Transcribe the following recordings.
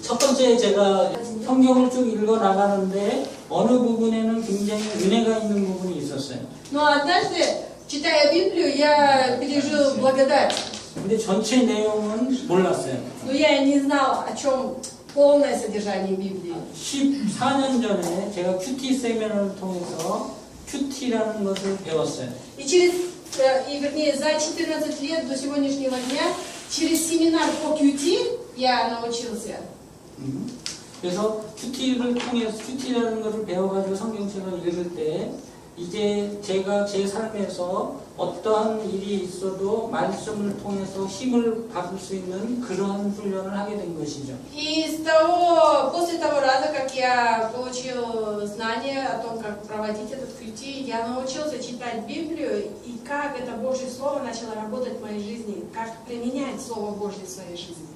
첫 번째 제가 성경을 쭉 읽어 나가는데 어느 부분에는 굉장히 은혜가 있는 부분이 있었어요. Но однажды, читая Библию, я пережил благодать. 근데 전체 내용은 몰랐어요. Но я не знал, о чем полное содержание Библии. 14년 전에 제가 큐티 세미나를 통해서 큐티라는 것을 배웠어요. Вернее, за 14 лет до сегодняшнего дня, через семинар по QT я научился. 그래서 큐티를 통해서 큐티라는 것을 배워가지고 성경책을 읽을 때 이제 제가 제 삶에서 어떠한 일이 있어도 말씀을 통해서 힘을 받을 수 있는 그러한 훈련을 하게 된 것이죠. И после того раза, как я получил знания о том, как проводить этот QT, я научился читать Библию и как это Божье Слово начало работать в моей жизни, как применять Слово Божье в своей жизни.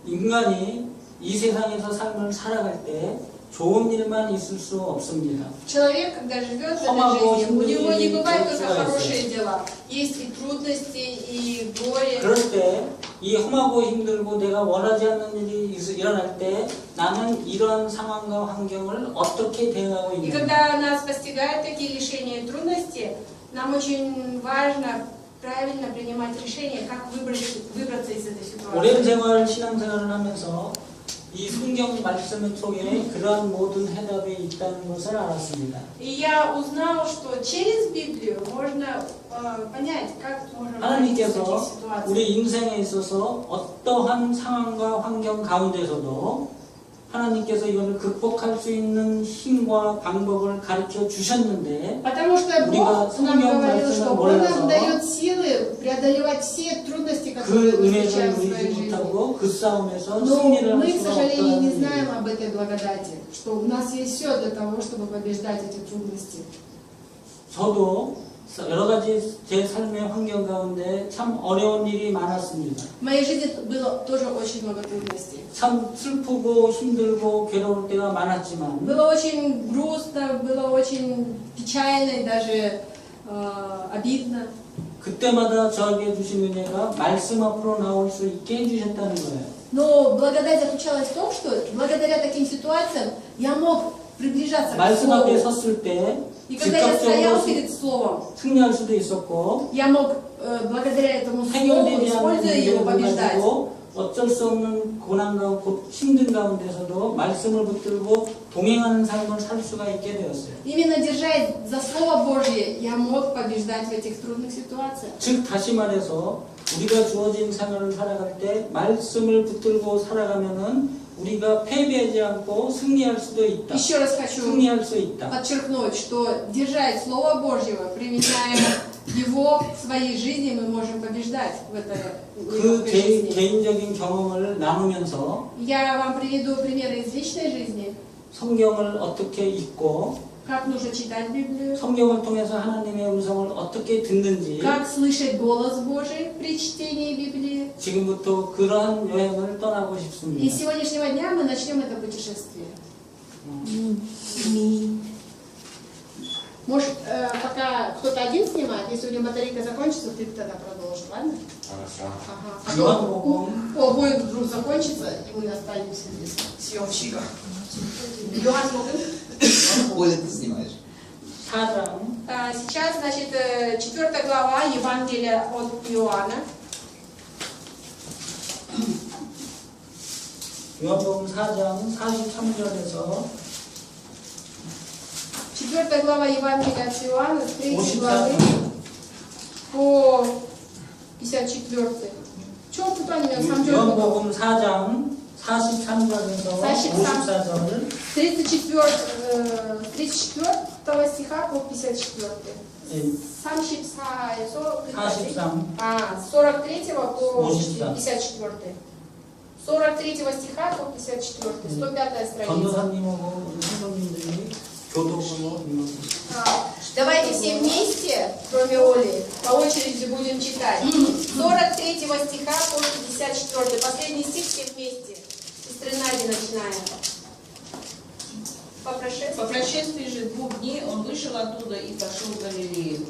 인간이 이 세상에서 삶을 살아갈 때 좋은 일만 있을 수 없습니다. Человек, когда живет в этой жизни, у него не бывает только хорошие дела. Есть и трудности, и горе. 그럴 때 이 험하고 힘들고 내가 원하지 않는 일이 일어날 때 나는 이런 상황과 환경을 어떻게 대응하고 И 있는가. когда нас постигают такие лишения и трудности, нам очень важно правильно принимать решение, как выбраться из этой 오랜 ситуации. 신앙생활을 하면서 이 성경 말씀 속에 그러한 모든 해답이 있다는 것을 알았습니다. И я узнал, что через Библию можно понять, как можно выйти из 하나님께서 таких ситуаций. 우리 인생에 있어서 어떠한 상황과 환경 가운데서도 하나님께서 이것을 극복할 수 있는 힘과 방법을 가르쳐 주셨는데 Потому что 우리가 Бог нам 성경 говорил, 말씀을 что Он нам 몰라서 дает силы преодолевать все трудности, 그 которые мы 은혜를 встречаем в своей 누리지 жизни. 못하고 그 싸움에서 Но 승리를 할 мы, к 수가 сожалению, не 없다는 знаем 얘기예요. об этой благодати, что у нас есть все для того, чтобы побеждать эти трудности. 저도 여러 가지 제 삶의 환경 가운데 참 어려운 일이 많았습니다. В моей жизни было тоже очень много трудностей. 참 슬프고 힘들고 괴로울 때가 많았지만 Было очень грустно, было очень печально и даже обидно. 그때마다 저에게 주신 은혜가 말씀 앞으로 나올 수 있게 해주셨다는 거예요. Но благодать заключалась в том, что благодаря таким ситуациям я мог приближаться к 말씀 앞에 Слову. 섰을 때 И когда я стоял 즉각적으로 перед Словом, 승리할 수도 있었고 я мог благодаря этому Слову, 해결되지 않는 используя его, 문제를 побеждать. 가지고 어쩔 수 없는 고난과 힘든 가운데서도 말씀을 붙들고 동행하는 삶을 살 수가 있게 되었어요. Именно держась за Слово Божье, я мог побеждать в этих трудных ситуациях. 즉 다시 말해서 우리가 주어진 생활을 살아갈 때 말씀을 붙들고 살아가면은 우리가 패배하지 않고 승리할 수도 있다. Еще раз хочу 승리할 수 있다. подчеркнуть, что держать Слово Божьего, применяя его в своей жизни, мы можем побеждать в этой 그 нелегкой жизни. 개인적인 경험을 나누면서 Я вам приведу примеры из личной жизни, 성경을 어떻게 읽고 как нужно читать Библию, 성경을 통해서 하나님의 음성을 어떻게 듣는지 как слышать голос Божий при чтении Библии. 지금부터 그러한 여행을 떠나고 И с 싶습니다. сегодняшнего дня мы начнем это путешествие. Может, пока кто-то один снимает, если у него батарейка закончится, ты тогда продолжишь, ладно? Хорошо. Ага. 요한복음 Будет вдруг закончится, и мы останемся без съемщика. Оля, ты снимаешь. 4장 Сейчас, значит, 4 глава Евангелия от Иоанна. 요한복음 4장 43절에서 4 глава Евангелия от Иоанна, с 3 54. главы по 54. Чего тут они меня сам 요한복음 4장 43절에서 44. 54절 34 стиха по 54. 예, 34에서 43 с 43 по 54. 54. 43 стиха по 54. 105 страница. 전도사님하고 우리 선생님들이 교독으로 읽어주세요. Давайте все вместе, кроме Оли, по очереди будем читать. 43 стиха по 54. Последний стих все вместе. Сестры Нади начинаем. По прошествии же 2 дней он вышел оттуда и пошел в Галилею.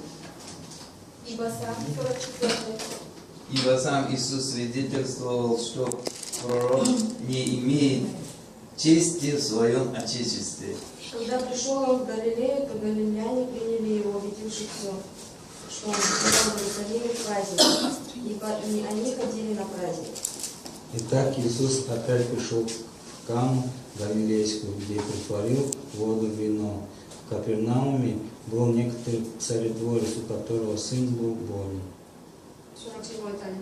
Ибо сам 44. Ибо сам Иисус свидетельствовал, что пророк не имеет чести в своем отечестве. Когда пришел он в Галилею, то галилеяне приняли его, увидевши все, что он сказал в Иерусалиме праздник, и они ходили на праздник. Итак, Иисус опять пришел в Кану Галилейскую, где притворил воду в вино. В Капернауме был некоторый царедворец, у которого сын был болен. 47 Таня.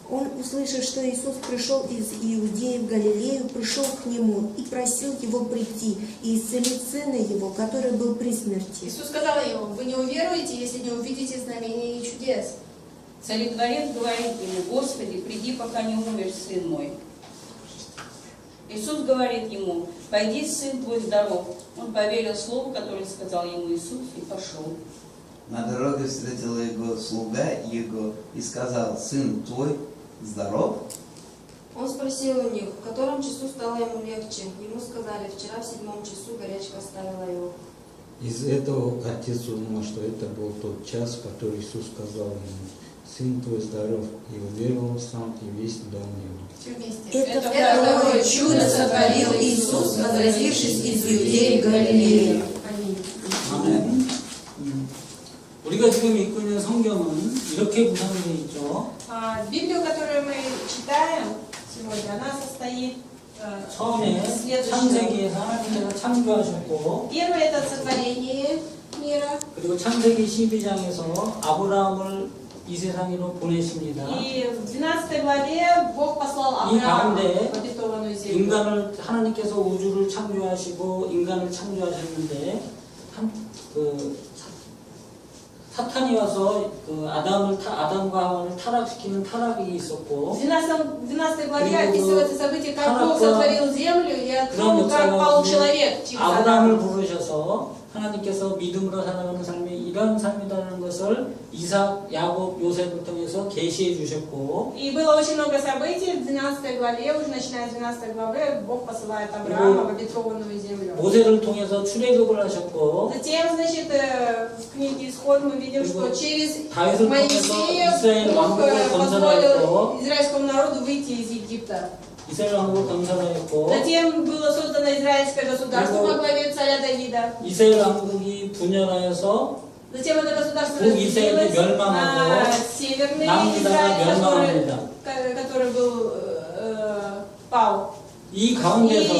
Он, услышав, что Иисус пришел из Иудеи в Галилею, пришел к нему и просил его прийти и исцелить сына его, который был при смерти. Иисус сказал ему: вы не уверуете, если не увидите знамений и чудес. Царедворец говорит ему: Господи, приди, пока не умер сын мой. Иисус говорит ему: пойди, сын твой здоров. Он поверил слову, которое сказал ему Иисус, и пошел. На дороге встретил его слуга его и сказал: сын твой здоров? Он спросил у них, в котором часу стало ему легче. Ему сказали: вчера в 7 часу горячка оставила его. Из этого отец узнал, что это был тот час, в который Иисус сказал ему: сын твой здоров, и уверовал сам и весь дом его. Все вместе. Это второе чудо сотворил Иисус, возвратившись из Иудеи в Галилею. Аминь. 아멘. 우리가 지금 읽고 있는 성경은 이렇게 구성되어 있죠. Библию, которую мы читаем сегодня, она состоит 처음에 из следующего. 창세기에서 하나님께서 창조하셨고, Первое – это сотворение мира. 그리고 창세기 12장에서 아브라함을 이 세상으로 보내십니다. И в 12 главе Бог послал Авраама 가운데 в обетованную землю. 인간을 하나님께서 우주를 창조하시고 인간을 창조하셨는데 사탄이 와서 아담과 하와를 타락시키는 타락이 있었고, В 12 главе 그리고 описывается событие, как Бог 타락과 сотворил землю и о 그런 том, как пал 역사가 человек через 아브라함을 Адама. 부르셔서 하나님께서 믿음으로 살아가는 삶이 이런 삶이라는 것을 이삭, 야곱, 요셉을 통해서 계시해 주셨고, И было очень много событий. В 12 главе, уже начиная с 12 главы, Бог посылает Авраама в обетованную землю. 모세를 통해서 출애굽을 하셨고, Затем, значит, в книге Исход мы видим, что через 다윗을 Моисея 통해서 이스라엘 Бог 왕국을 позволил 건설하였고, израильскому народу выйти из Египта. 이스라엘 왕국을 건설하였고, Затем было создано израильское государство во главе царя Давида. 이스라엘 왕국이 분열하여서 Затем это государство 북이스라엘이 разделилось 멸망하고 на северный 남유다가 Израиль, 멸망합니다. который был пал. 이 И 가운데서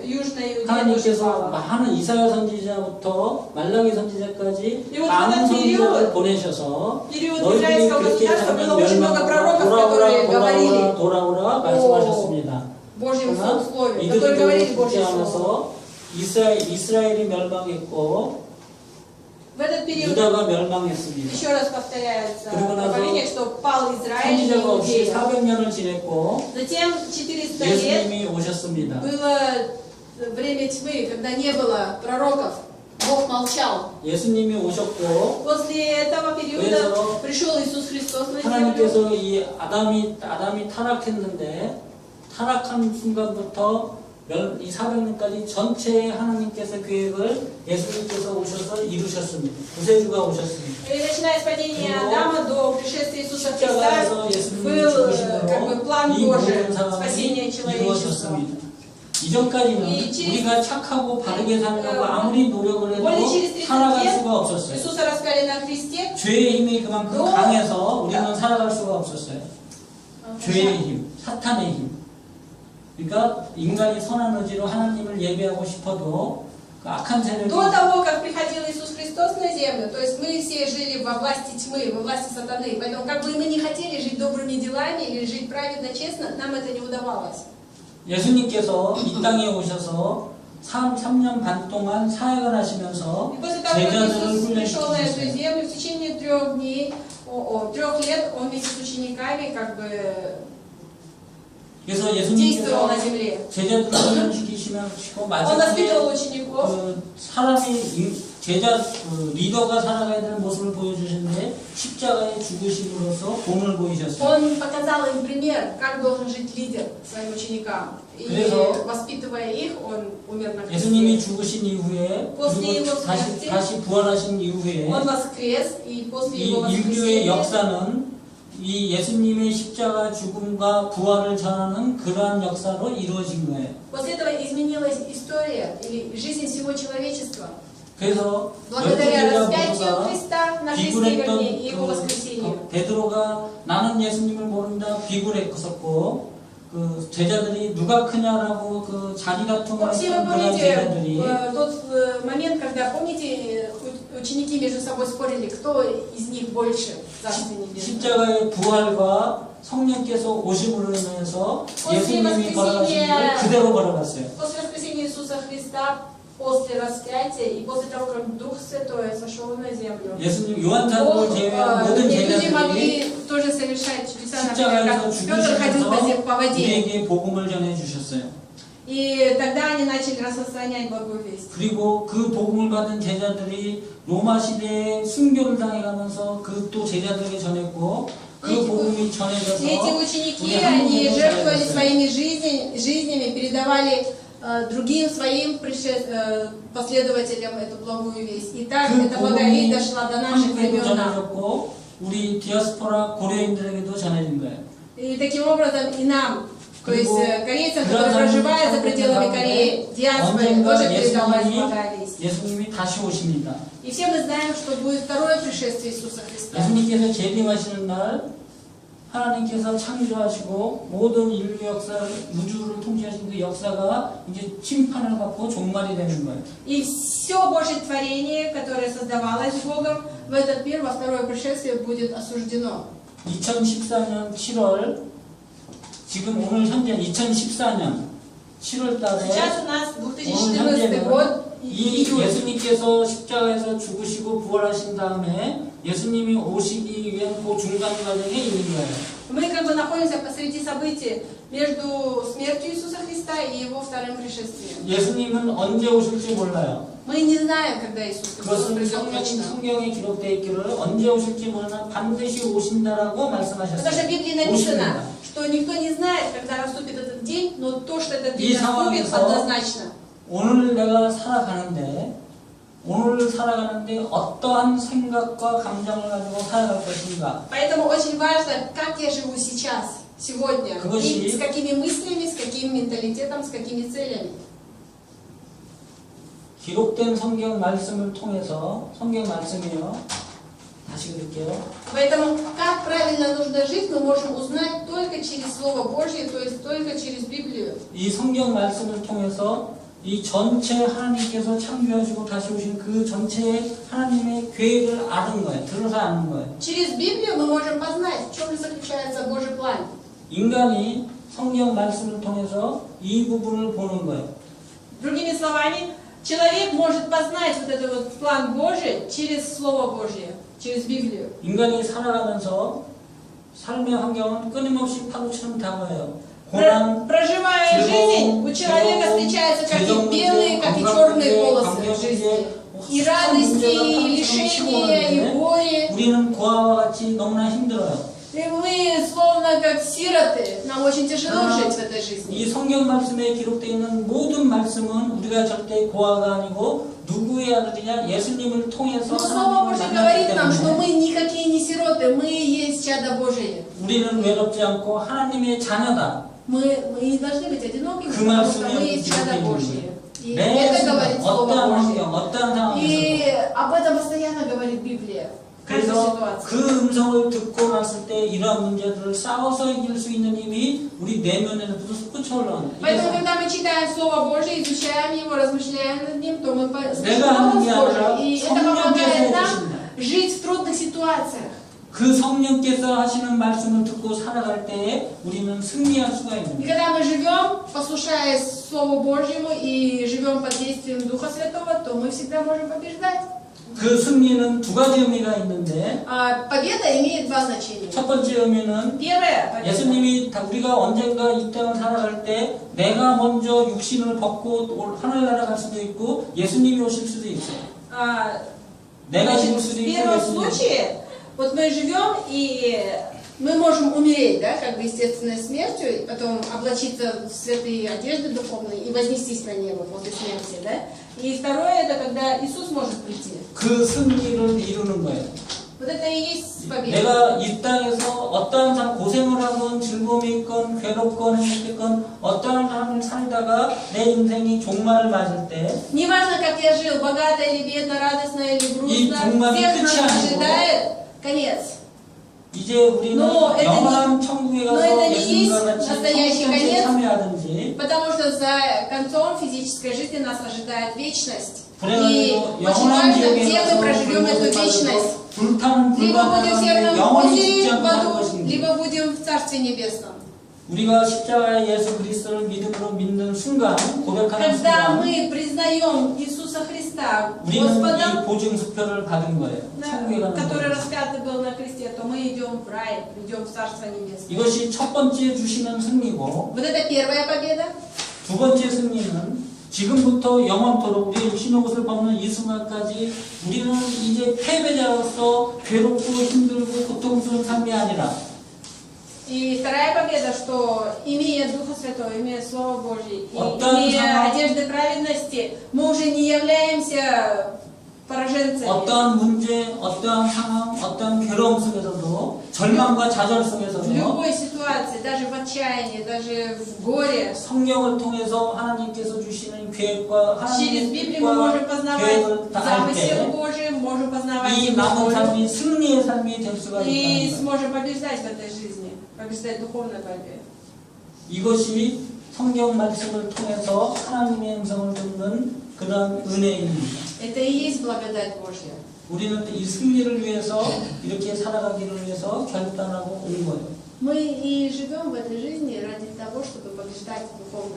южная Иудея тоже 하나님께서 пала. 많은 이사야 선지자부터 말라기 선지자까지 И вот 많은 в этот 선지자를 период, 보내셔서 период 너희들이 израильского 그렇게 государства 하면 было очень много 멸망하고 пророков, которые говорили 돌아오라 말씀하셨습니다. Божьим 그러나 слове, которые говорили 이들이 그렇지 Божье слово. 않아서 이스라엘이 멸망했고 В этот период 유다가 멸망했습니다. еще раз повторяется 그리고 나서 говорение, что пал Израиль и 선지자가 없이 Иудея. 400년을 지냈고 Затем 400 лет 예수님이 오셨습니다. было время тьмы, когда не было пророков. Бог молчал. 예수님이 오셨고 После этого периода 그래서 пришел Иисус Христос на землю. 하나님께서 이 아담이 타락했는데 타락한 순간부터 이 400년까지 전체 하나님께서 계획을 예수님께서 오셔서 이루셨습니다. 구세주가 오셨습니다. И начиная с падения 그리고 Адама до пришествия Иисуса Христа 십자가에서 예수님이 был 죽으심으로 как бы план 이 Божий 모든 상황이 спасения человечества. 이루어졌습니다. 이전까지는 이 치- 우리가 착하고 바르게 살려고 아무리 노력을 해도 более через 30 살아갈 лет 수가 없었어요. Иисуса распяли на кресте. 죄의 힘이 그만큼 너- 강해서 우리는 살아갈 수가 없었어요. 죄의 힘, 사탄의 힘. 그러니까 인간이 선한 의지로 하나님을 예배하고 싶어도 그 악한 세력이 До того, как приходил Иисус Христос на землю, то есть мы все жили во власти тьмы, во власти сатаны. Поэтому как бы мы не хотели жить добрыми делами или жить праведно, честно, нам это не удавалось. 예수님께서 이 땅에 오셔서 3년 반 동안 사역을 하시면서 И после того, как 제자들을 Иисус пришел на эту 훈련시키셨어요. землю, в течение 3 дней, 3 лет он вместе с учениками как бы 그래서 действовал 예수님께서 на земле. 제자들을 훈련시키시고 Он 마지막에 воспитывал учеников. 그 사람이 제자 리더가 살아가야 되는 모습을 보여주시는데 십자가에 죽으심으로써 본을 보이셨어요. Он показал им пример, как должен жить лидер своим ученикам. И 그래서 воспитывая их, он умер на 예수님이 кресте. 죽으신 이후에 после 그리고 его смерти 다시 부활하신 이후에 Он воскрес, и после 이 его 인류의 воскресения 역사는 이 예수님의 십자가 죽음과 부활을 전하는 그러한 역사로 이루어진 거예요. После этого изменилась история или жизнь всего человечества. 그래서 Благодаря 12제자 распятию 모두가 Христа на кресте, 비굴했던 вернее, и Его воскресению. 베드로가 나는 예수님을 모른다 비굴했었고 그 제자들이 누가 크냐라고 그 자기 다툼을 Все вы 했던 그런 помните 제자들이 тот момент, когда, помните, ученики между собой спорили, кто из них больше в Царстве Небесном. 십자가의 부활과 성령께서 오심으로 인해서 예수님이 걸어가신 걸 그대로 걸어갔어요. После воскресения Иисуса Христа, после распятия и после того, как Дух Святой сошел на землю, 예수님 요한사도를 제외한 모든 люди 제자들이 могли тоже совершать чудеса, например, 십자가에서 как Петр ходил по воде. 우리에게 복음을 전해 주셨어요. И тогда они начали распространять благую весть. 그리고 그 복음을 받은 제자들이 로마 시대에 순교를 당해가면서 그 또 제자들에게 전했고 그 복음이 전해져서 И эти ученики, 우리 они 한국에도 жертвовали 전해졌어요. своими жизнями, передавали другим своим последователям эту благую весть. И так 그 эта благая весть 복음이 дошла до наших 한국에도 времен. 전해졌고 우리 디아스포라 고려인들에게도 전해진 거예요. И таким образом и нам, то есть 그리고 корейцам, 그런 которые проживают за 사람들이 пределами 가운데 Кореи, диаспоре, 언젠가 тоже передавалась благая весть. 예수님이 다시 오십니다. И все мы знаем, что будет второе пришествие Иисуса Христа. 예수님께서 재림하시는 날 하나님께서 창조하시고 모든 인류 역사를 우주를 통치하신 그 역사가 이제 심판을 받고 종말이 되는 거예요. И все Божье творение, которое создавалось Богом, в этот мир во второе пришествие будет осуждено. 2014년 7월 지금 오늘 현재 2014년 7월 달에 Сейчас у нас 오늘 2014 현재는 год, 이 июль. 예수님께서 십자가에서 죽으시고 부활하신 다음에 예수님이 오시기 위한 그 중간 과정에 있는 거예요. Мы как бы находимся посреди событий между смертью Иисуса Христа и Его вторым пришествием. 예수님은 언제 오실지 몰라요. Мы не знаем, когда Иисус Христос 그것은 придет точно. 성경에 기록되어 있기를 언제 오실지 모르나 반드시 오신다라고 Потому что в 말씀하셨어요. Библии написано, что никто не знает, когда наступит этот день, но то, что этот 이 день наступит, 상황에서 однозначно. 오늘 내가 살아가는데 어떠한 생각과 감정을 가지고 살아갈 것인가? Поэтому очень важно, как я живу сейчас, сегодня, 그것이 и с какими мыслями, с каким менталитетом, с какими целями. 기록된 성경 말씀을 통해서 성경 말씀이요. 다시 그럴게요. Поэтому, как правильно нужно жить, мы можем узнать только через Слово Божье, то есть только через Библию. 이 성경 말씀을 통해서 이 전체 하나님께서 창조하시고 다시 오신 그 전체의 하나님의 계획을 아는 거예요. 들어서 아는 거예요. Через Библию мы можем познать, в чем же заключается Божий план. 인간이 성경 말씀을 통해서 이 부분을 보는 거예요. Другими словами, человек может познать вот этот вот план Божий через Слово Божье, через Библию. 인간이 살아가면서 삶의 환경은 끊임없이 파도처럼 다가와요. 고난, Проживая жизнь, у человека 괴로움, встречаются как 재정 и белые, 문제, как и 건강 черные 문제, полосы 관계 в жизни. 문제, И 수많은 радости, 문제가 и 파도처럼 лишения, 치고 и 오는데 горе. 우리는 고아와 같이 너무나 힘들어요. И мы словно как сироты. Нам очень тяжело жить в этой 이 жизни. 성경 말씀에 기록되어 있는 모든 말씀은 우리가 절대 고아가 아니고 누구의 아들이냐? 예수님을 통해서 Но Слово 하나님을 Божье 만났기 говорит нам, что 때문에 мы никакие не сироты, мы есть чадо Божие. 우리는 외롭지 않고 하나님의 자녀다. Мы не должны быть одинокими, 그 потому что 말씀이 мы есть чадо 기록되어 있는 Божие. И 매 это 순간 говорит Слово 어떠한 Божье. 환경, 어떠한 상황에서도 И об этом постоянно говорит Библия. В каждой 그래서 ситуации. 그 음성을 듣고 났을 때 이러한 문제들을 싸워서 이길 수 있는 힘이 우리 내면에서부터 솟구쳐 올라옵니다. Поэтому, когда мы читаем Слово Божье, изучаем его, размышляем над ним, то мы слышим 내가 하는 голос 게 Божий. 아니라 И это 성령께서 помогает нам 해주신다. жить в трудных ситуациях. 그 성령께서 하시는 말씀을 듣고 살아갈 때에 우리는 승리할 수가 И 있는 거예요. когда мы живем, послушаясь Слову Божьему и живем под действием Духа Святого, то мы всегда можем побеждать. 그 승리는 두 가지 의미가 있는데 Победа имеет два значения. 첫 번째 의미는 Первое, победа. 예수님이 우리가 언젠가 이 땅을 살아갈 때 내가 먼저 육신을 벗고 하늘나라 갈 수도 있고 예수님이 오실 수도 있어요. 내가 Значит, 죽을 в 수도 있고 первом 예수님이 случае, вот мы живем и мы можем умереть, да, как бы естественной смертью, и потом облачиться в святые одежды духовные и вознестись на небо после смерти, да. И второе, это когда Иисус может прийти. 그 승리를 이루는 거예요. Вот это и есть победа. 내가 이 땅에서 어떠한 삶, 고생을 하건 즐거움이 있건 괴롭건 행복했건 어떠한 삶을 살다가 내 인생이 종말을 맞을 때 Неважно, как я жил, богато или бедно, радостно или И грустно, 종말이 всех нас 끝이 아니고 ожидает конец. 이제 우리는 Но это 영원한 천국에 но 가서 это не 예수님과 есть 같이 настоящий 성천에 конец. 참여하든지 Потому что за концом физической жизни нас ожидает вечность. И 불행하게도 очень 영원한 важно, 지옥에 где 가서 мы проживем эту 불못을 вечность. 받아서 불타는 Либо будем в 불가능한데 северном 영원히 죽지 озере 않고 в 살 аду, 것인지 либо будем в Царстве Небесном. 우리가 십자가의 예수 그리스도를 믿음으로 믿는 순간 고백하는 Когда 순간 мы признаем Иисуса Христа 우리는 이 Господом, 보증수표를 받은 거예요. 천국에 가는 который 거예요. распятый был на кресте, то мы идем в рай, идем в Царство Небесное. 이것이 첫 번째 주시는 승리고 Вот это первая победа. 두 번째 승리는 지금부터 영원토록 우리의 육신의 옷을 벗는 이 순간까지 우리는 이제 패배자로서 괴롭고 힘들고 고통스러운 삶이 아니라 И вторая победа, что имея Духа Святого, имея Слово Божье, и Оттан имея сама- одежды праведности, мы уже не являемся пораженцами. 어떠한 문제, 어떠한 상황, 어떠한 괴로움 속에서도 절망과 좌절 В 속에서도 любой ситуации, даже в отчаянии, даже в горе, 성령을 통해서 하나님께서 주시는 계획과 через 하나님의 Библию мы можем 뜻과 познавать 계획을 다 알 замысел 때 Божий, можем познавать 이 Его 남은 волю, 삶이 승리의 삶이 될 수가 и 있다는 거예요. сможем побеждать в этой жизни, побеждать в духовной борьбе. 이것이 성경 말씀을 통해서 하나님의 음성을 듣는 그런 은혜입니다. Это и есть благодать Божья. 우리는 이 승리를 위해서 이렇게 살아가기를 위해서 결단하고 온 거예요. Мы и живем в этой жизни ради того, чтобы побеждать духовно.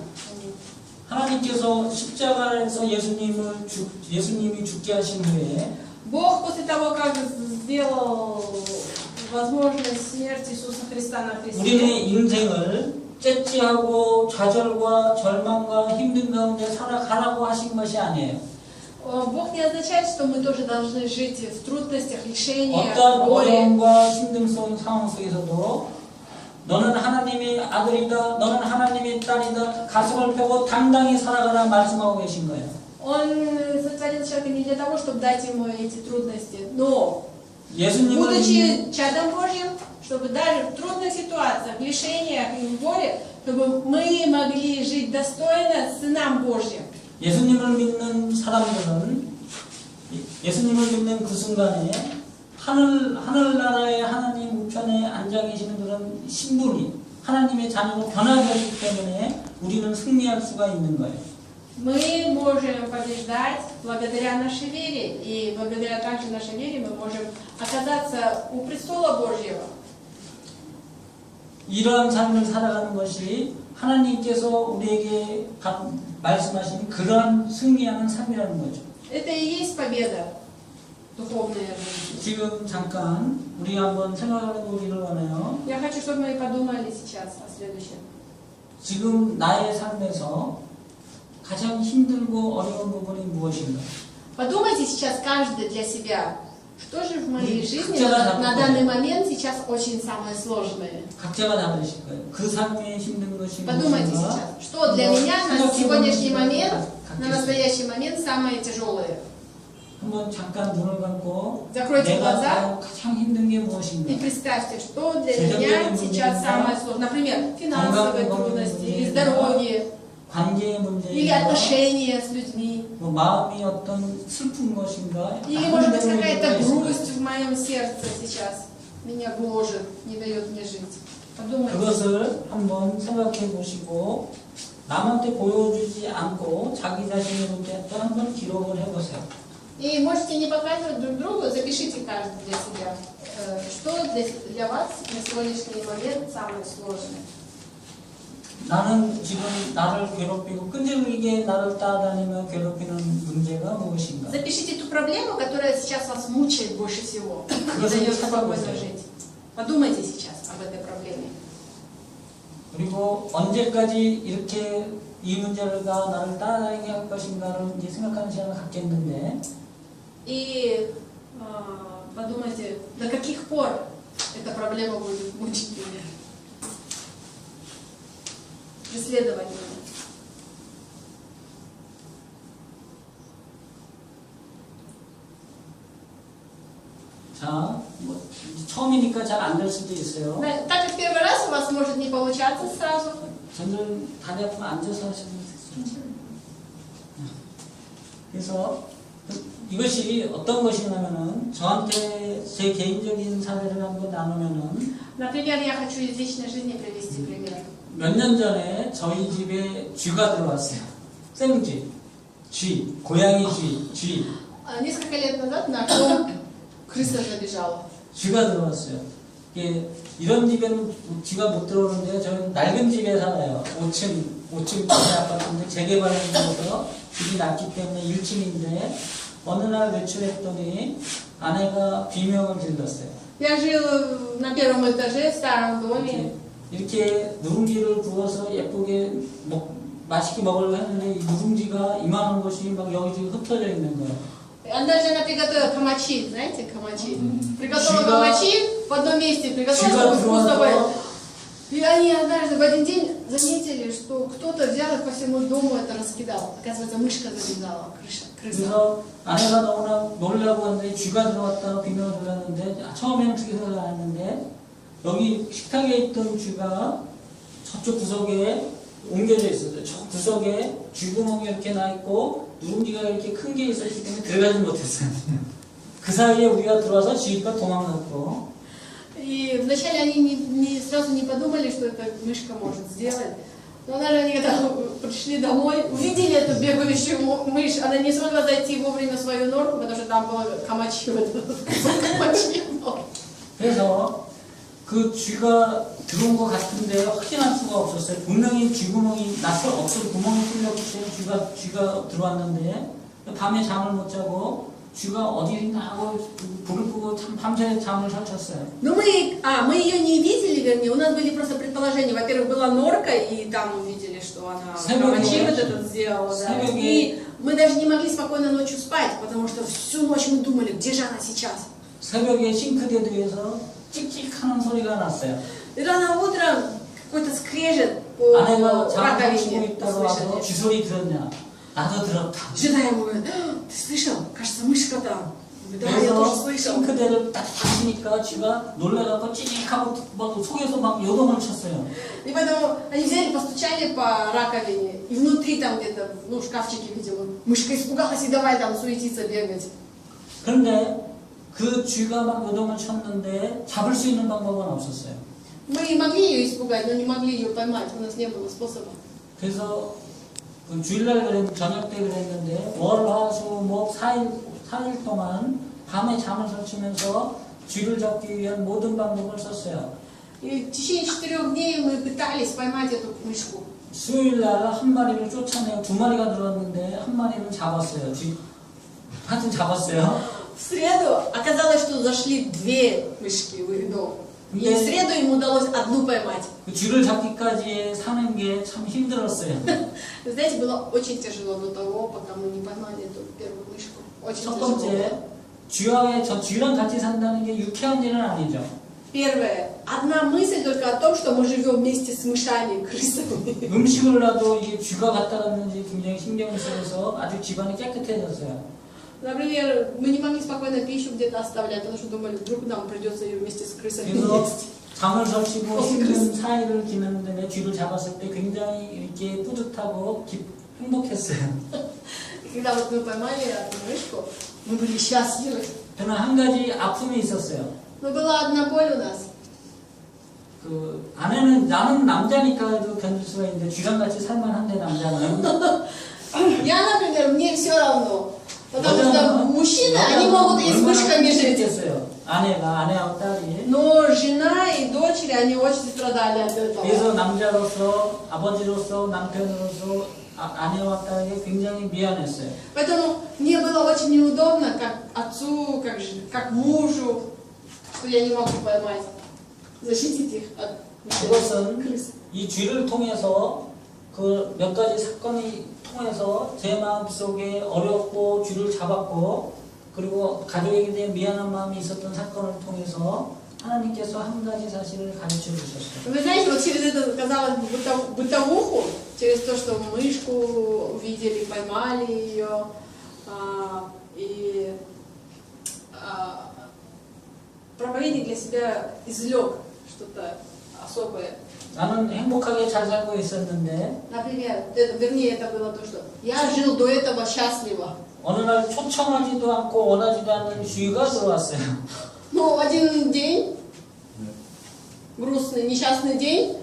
하나님께서 십자가에서 예수님이 죽게 하신 후에 Бог после того, как сделал возможность смерти Иисуса Христа на кресте, 우리의 인생을 째째하고 좌절과 절망과 힘든 가운데 살아가라고 하신 것이 아니에요. Бог не означает, что мы тоже должны жить в трудностях, лишениях, 어떤 горе. 어려움과 힘듦스러운 상황 속에서도 너는 하나님의 아들이다, 너는 하나님의 딸이다, 가슴을 펴고 당당히 살아가라 말씀하고 계신 거예요. Он сотворил человека не для того, чтобы дать ему эти трудности, но, 예수님을 будучи чадом Божьим, чтобы даже в трудных ситуациях, в лишениях и в горе, чтобы мы могли жить достойно сынам Божьим. 예수님을 믿는 사람들은 예수님을 믿는 그 순간에 하늘나라의 하나님 우편에 앉아 계시는 그런 신분이 하나님의 자녀로 변화되기 때문에 우리는 승리할 수가 있는 거예요. Мы можем побеждать благодаря нашей вере, и благодаря также нашей вере мы можем оказаться у престола Божьего. 이러한 삶을 살아가는 것이 하나님께서 우리에게 말씀하신 그러한 승리하는 삶이라는 거죠. Это и есть победа, духовная жизнь. 지금 잠깐 우리 한번 생각해 보기를 원해요. Я хочу, чтобы мы подумали сейчас о следующем. 지금 나의 삶에서 가장 힘들고 어려운 부분이 무엇인가? Подумайте сейчас каждый для себя, что же в моей жизни 각자가 на 다를 данный 거예요. момент сейчас очень самое сложное. 각자가 다르실 거예요. 그 삶에 힘든 것이 Подумайте 무엇인가? сейчас, что для меня на сегодняшний момент, на настоящий момент самое тяжелое. 한번 잠깐 눈을 감고 Закройте 내가 глаза 가장 힘든 게 и 무엇인가? представьте, что для меня сейчас самое сложное. Например, финансовые трудности, или здоровье, 관계의 или 문제인가? отношения с людьми. 뭐 마음이 어떤 슬픈 것인가? Или, может быть, какая-то грусть в моем сердце сейчас меня гложет, не дает мне жить. Подумайте. 그것을 한번 생각해 보시고 남한테 보여주지 않고 자기 자신에게 또 한번 기록을 해보세요. И можете не показывать друг другу, запишите каждый для себя, что для вас на сегодняшний момент самое сложное. 나는 지금 나를 괴롭히고 끈질기게 나를 따라다니며 괴롭히는 문제가 무엇인가? Запишите ту проблему, которая сейчас вас мучает больше всего, не 그것을 дает спокойно 찾아보세요. жить. Подумайте сейчас об этой проблеме. 그리고 언제까지 이렇게 이 문제가 나를 따라다니게 할 것인가를 이제 생각하는 시간을 갖겠는데 И подумайте, до каких пор эта проблема будет мучить меня, преследовать меня. 자 처음이니까 잘 안 될 수도 있어요. Да, так как первый раз у вас может не получаться сразу. 저는 다리 아프면 앉아서 하시면 되죠. 그래서 이것이 어떤 것이냐면은 저한테 제 개인적인 사례를 한번 나누면은 Например, я хочу из личной жизни привести пример. 몇 년 전에 저희 집에 쥐가 들어왔어요. 생쥐, 쥐, 고양이 쥐, Несколько лет назад в наш дом крыса забежала. 쥐가 들어왔어요. 이게 이런 집에는 쥐가 못 들어오는데 저는 낡은 집에 살아요. 5층 아파트인데 재개발해서 집이 낮기 때문에 1층인데 어느 날 외출했더니 아내가 비명을 질렀어요. Я жил на первом этаже в старом доме. 이렇게 누룽지를 구워서 예쁘게 맛있게 먹으려고 했는데 이 누룽지가 이만한 것이 막 여기저기 흩어져 있는 거예요. Даже она приготовила камачи, знаете, камачи. Приготовила 쥐가- камачи в одном месте, приготовила, чтобы вкусно было. И они однажды в один день заметили, что кто-то взял и по всему дому это раскидал. Оказывается, мышка забежала, крыса. 그래서 아내가 너무나 놀라고 했는데 쥐가 들어왔다고 비명을 질렀는데 처음에는 그렇게 생각 안 했는데 여기 식탁에 있던 쥐가 저쪽 구석에 옮겨져 있었어요. 저 구석에 쥐구멍이 이렇게 나 있고 누룽지가 이렇게 큰 게 있었기 때문에 들어가지 못했어요. 그 사이에 우리가 들어와서 쥐가 도망갔고 И вначале они сразу не подумали, что эта мышка может сделать. Но, наверное, они когда пришли домой, увидели эту бегающую мышь, она не смогла зайти вовремя в свою норку, потому что там было камачи в этом камачи. 그래서 그 쥐가 들어온 것 같은데 확인할 수가 없었어요. 분명히 쥐구멍이 나서 없어도 구멍이 뚫렸기 때문에 쥐가 들어왔는데 밤에 잠을 못 자고 쥐가 어디 있나 하고 불을 끄고 밤새 잠을 설쳤어요. Ну мы ее не видели, вернее, у нас были просто предположения. Во-первых, была норка, и там увидели, что она камачи вот этот сделала. Да. И мы даже не могли спокойно ночью спать, потому что всю ночь мы думали, где же она сейчас. 새벽에 싱크대에서 찍찍하는 소리가 났어요. И рано утром какой-то скрежет по 아내가 잠을 치고 раковине 있다가 와서 услышали. 쥐 소리 들었냐? 나도 들었다. Жена ему говорит, ты слышал? Кажется, мышка там. Да, я тоже 그래서 слышал. 싱크대를 딱 닫히니까 쥐가 놀라갖고 찌익하고 막 속에서 막 요동을 쳤어요. И поэтому они взяли, постучали по раковине, и внутри там где-то, ну, в шкафчике, видимо, мышка испугалась и давай там суетиться, бегать. 그런데 그 쥐가 막 요동을 쳤는데 잡을 수 있는 방법은 없었어요. Мы могли ее испугать, но не могли ее поймать, у нас не было способа. 그래서 그 주일날 저녁 때 그랬는데 월화수목 4일 동안 밤에 잠을 설치면서 쥐를 잡기 위한 모든 방법을 썼어요. И в течение 4 дней мы пытались поймать эту мышку. 수요일날 한 마리를 쫓아내요. 2마리가 들어왔는데 한 마리를 잡았어요. 하여튼 잡았어요. В среду оказалось, что зашли 2 мышки в их дом. И в среду им удалось одну поймать. 그 쥐를 잡기까지 사는 게 참 힘들었어요. Вы знаете, было очень тяжело до того, пока мы не поймали эту первую мышку. Очень 첫 тяжело. 번째, 쥐랑 같이 산다는 게 유쾌한 일은 아니죠. Первое. Одна мысль только о том, что мы живем вместе с мышами, крысами. 음식을 놔도 이게 쥐가 갖다 놨는지 굉장히 신경을 쓰여서 아주 집안이 깨끗해졌어요. Например, мы не могли спокойно пищу где-то оставлять, потому что думали, вдруг нам придется ее вместе с крысами 그래서 есть. 잠을 설치고 힘든 4일을 지냈는데 쥐를 잡았을 때 굉장히 이렇게 뿌듯하고 행복했어요. Когда вот мы поймали эту мышку, мы были счастливы. 저는 한 가지 아픔이 있었어요. Но была одна боль у нас. 그 아내는 나는 남자니까도 견딜 수가 있는데 쥐랑 같이 살만한데 남자는 Я, например, мне все равно. Потому что мужчины, они могут и с мышками жить. 아내하고 딸이. Но жена и дочери, они очень страдали от этого. 그래서 남자로서 아버지로서 남편으로서 아내와 딸에게 굉장히 미안했어요. Поэтому мне было очень неудобно, как отцу, как мужу, что я не могу поймать, защитить их от 그것은 крыс. 이 쥐를 통해서 그 몇 가지 사건이 통해서 제 마음속에 어렵고 쥐를 잡았고 그리고 가족에게 대한 미안한 마음이 있었던 사건을 통해서 하나님께서 한 가지 사실을 가르쳐 주셨어요. Вы знаете, вот через эту, казалось бы, бытовуху, через то, что мышку увидели, поймали ее, и проповедник для себя извлек что-то особое. 나는 행복하게 잘 살고 있었는데 Например, вернее, это было то, что я жил до этого счастливо. 어느 날 초청하지도 않고 원하지도 않는 주의가 들어왔어요. Но в один день, грустный, несчастный день,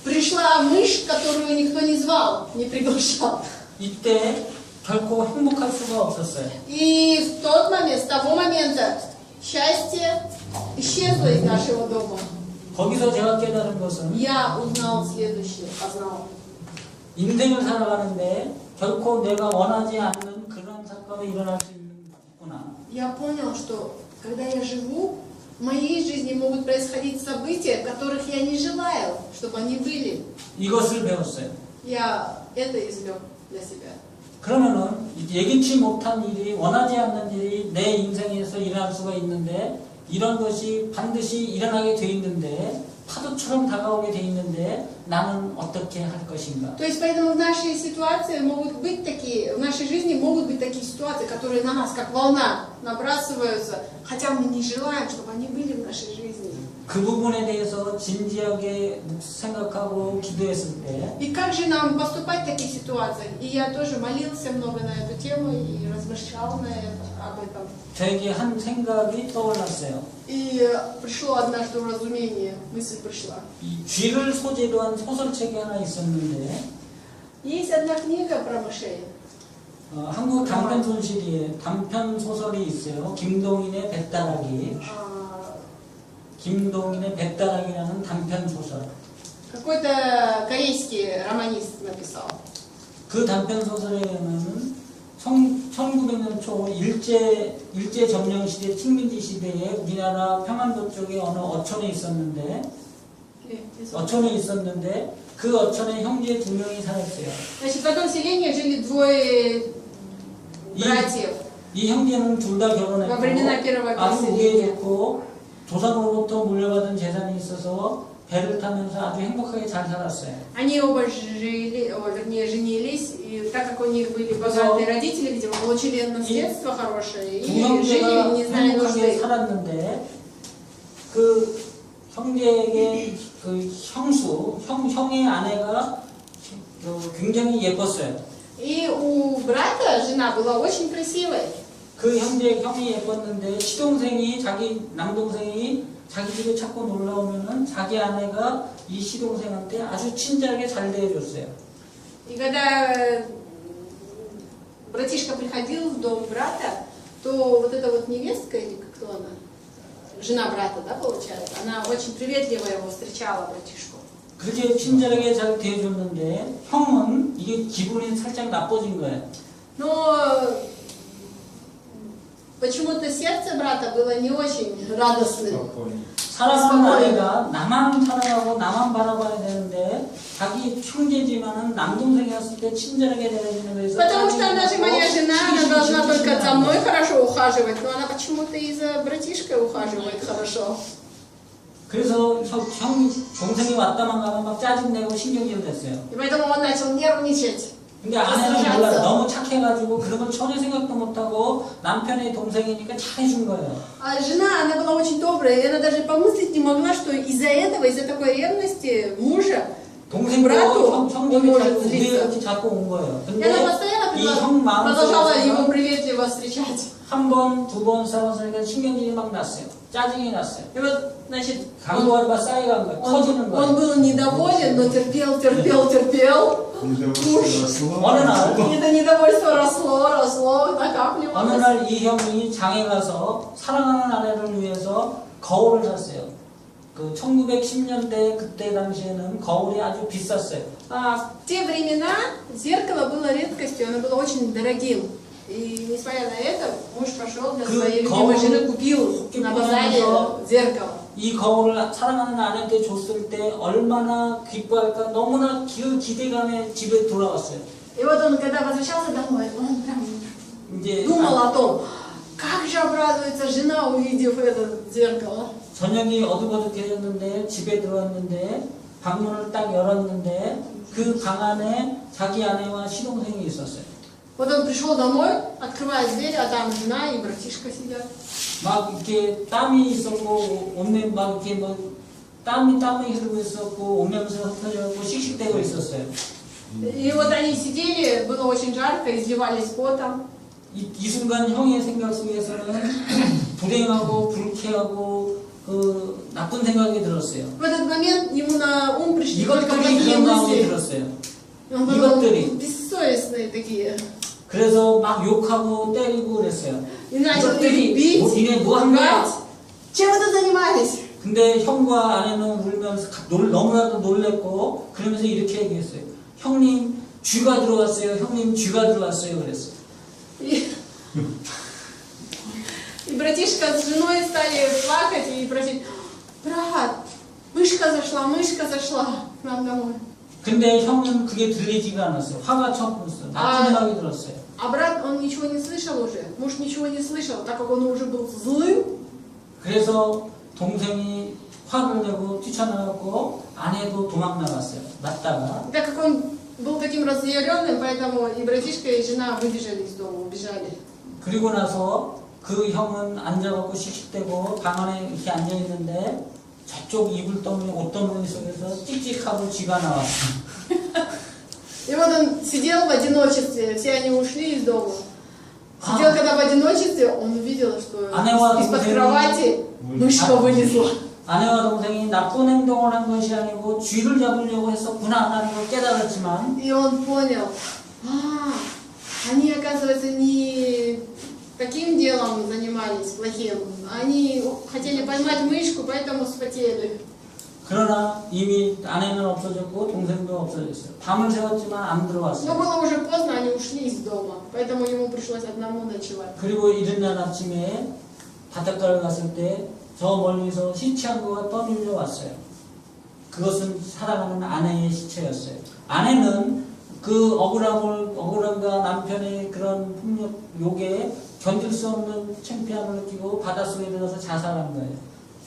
пришла мышь, которую никто не звал, не приглашал. 이때 결코 행복할 수가 없었어요. И в тот момент, с того момента, счастье исчезло из нашего дома. 거기서 제가 깨달은 것은 Я узнал следующее, познал. 인생을 살아가는데 결코 내가 원하지 않는 그런 사건이 일어날 수 있구나. Я понял, что когда я живу, в моей жизни могут происходить события, которых я не желаю, чтобы они были. 이것을 배웠어요. Я это извлек для себя. 그러면은 예기치 못한 일이 원하지 않는 일이 내 인생에서 일어날 수가 있는데 이런 것이 반드시 일어나게 돼 있는데 파도처럼 다가오게 돼 있는데 나는 어떻게 할 것인가? То есть поэтому в нашей ситуации могут быть такие, в нашей жизни могут быть такие ситуации, которые на нас как волна набрасываются, хотя мы не желаем, чтобы они были в нашей жизни. 그 부분에 대해서 진지하게 생각하고 기도했을 때 И как же нам поступать в таких ситуациях? И я тоже молился много на эту тему и размышлял об этом. 저에게 한 생각이 떠올랐어요. И пришло однажды уразумение, мысль пришла. 이 쥐를 소재로 한 소설책이 하나 있었는데 Есть одна книга про мышей. 한국 단편 소설이 있어요. 김동인의 뱃다라기. 김동인의 뱃다라기라는 단편 소설. Какой-то корейский романист написал. 그 단편 소설에 의하면 1900년 초 일제 점령 시대 식민지 시대에 우리나라 평안도 쪽에 어느 어촌에 있었는데 그 어촌에 형제 2명이 살았어요. Значит, в этом селении жили двое братьев. 이 형제는 둘 다 결혼했고 Во времена первого 아주 переселения. 우애좋고 조상으로부터 물려받은 재산이 있어서 배를 타면서 아주 행복하게 잘 살았어요. Они оба жили, вернее, женились, и так как у них были богатые родители, видимо, получили наследство хорошее, 두 и жили, 형제가 не зная 행복하게 нужды. 살았는데 그 형제에게 그 형의 아내가 굉장히 예뻤어요. И у брата жена была очень красивой. 그 형이 예뻤는데 자기 남동생이 자기 집에 자꾸 놀러 오면은 자기 아내가 이 시동생한테 아주 친절하게 잘 대해줬어요. И когда братишка приходил в дом брата, то вот эта вот невестка, или кто она, жена брата, да, получается, она очень приветливо его встречала, братишку. 그렇게 친절하게 잘 대해줬는데 형은 이게 기분이 살짝 나빠진 거예요. Но почему-то сердце брата было не очень радостным. 사랑하는 아내가 나만 사랑하고 나만 바라봐야 되는데 자기 형제지만은 남동생이었을 때 친절하게 대해주는 거에서 Потому что она же моя жена, она должна только за мной хорошо ухаживать, но она почему-то и за братишкой ухаживает хорошо. 그래서 동생이 왔다만 가면 막 짜증내고 신경질 냈어요. И поэтому он начал нервничать. 근데 아내는 몰라 너무 착해가지고 그런 걸 전혀 생각도 못하고 남편의 동생이니까 잘해준 거예요. А жена, она была очень добрая, и она даже помыслить не могла, что из-за этого, из-за такой ревности мужа, 동생도 брату он 형님이 может злиться. 우리한테 자꾸 온 거예요. И она 근데 постоянно 이 형 продолжала его 마음속에서 приветливо встречать. 한 번, 두 번 싸웠으니까 신경질이 막 났어요. 짜증이 났어요. И вот, значит, 강도가 쌓여간 거예요. 커지는 он 거예요. был недоволен, но терпел. 어느 날 И это недовольство росло, 어느 накапливалось. 날 이 형이 장에 가서 사랑하는 아내를 위해서 거울을 샀어요. 그 1910년대 그때 당시에는 거울이 아주 비쌌어요. В те времена зеркало было редкостью, оно было очень дорогим. И несмотря на это, муж пошел для своей любимой жены, купил на базаре зеркало. 이 거울을 사랑하는 아내한테 줬을 때 얼마나 기뻐할까 너무나 그 기대감에 집에 돌아왔어요. И вот он, когда возвращался домой, он прям 이제 думал о том, как же обрадуется жена, увидев это зеркало. 저녁이 어둑어둑해졌는데 집에 들어왔는데 방문을 딱 열었는데 그 방 안에 자기 아내와 시동생이 있었어요. Вот он пришел домой, открывает дверь, а там жена и братишка сидят. 막 이렇게 땀이 있었고 옷내 막 이렇게 뭐 땀이 흐르고 있었고 옷냄새가 흩어져고 씩씩대고 있었어요. И вот они сидели, было очень жарко, изливались потом. 이 순간 형의 생각 속에서는 불행하고 불쾌하고 그 나쁜 생각이 들었어요. В этот момент ему на ум пришли только 이것들이 плохие 그런 마음이 мысли. 들었어요. Он был 이것들이. бессовестные такие. 그래서 막 욕하고 때리고 그랬어요. И начал их 이것들이 бить, 니네 뭐 한 거야? ругать. Чем вы тут занимались? 근데 형과 아내는 울면서 너무나도 놀랬고 그러면서 이렇게 얘기했어요. 형님 쥐가 들어왔어요. 형님 쥐가 들어왔어요. 그랬어요. И братишка с женой стали плакать и просить: брат, мышка зашла к нам домой. 근데 형은 그게 들리지가 않았어요. 화가 쳤어요. 나쁜 생각이 들었어요. А брат, он ничего не слышал уже. Муж ничего не слышал, так как он уже был злым. 그래서 동생이 화를 내고 뛰쳐나갔고 아내도 도망 나갔어요. 맞다가. Так как он был таким разъяренным, поэтому и братишка, и жена выбежали из дома, убежали. 그리고 나서 그 형은 앉아갖고 씩씩대고 방 안에 이렇게 앉아있는데 저쪽 이불 더미 옷 더미 속에서 찍찍하고 쥐가 나왔어요. И вот он сидел в одиночестве, все они ушли из дома. Сидел когда в одиночестве, он увидел, что из-под кровати мышка вылезла. 아내와 동생이 나쁜 행동을 한 것이 아니고 쥐를 잡으려고 했었구나 하는 걸 깨달았지만 И он понял, они, оказывается, не таким делом занимались плохим. Они хотели поймать мышку, поэтому схватили. 그러나 이미 아내는 없어졌고 동생도 없어졌어요. 밤을 새웠지만 안 Но 들어왔어요. было уже поздно, они ушли из дома, поэтому ему пришлось одному ночевать. 그리고 이른 날 아침에 바닷가를 갔을 때 저 멀리서 시체 한 구가 떠밀려 왔어요. 그것은 사랑하는 아내의 시체였어요. 아내는 그 억울함과 남편의 그런 폭력, 욕에 견딜 수 없는 창피함을 느끼고 바닷속에 들어서 자살한 거예요.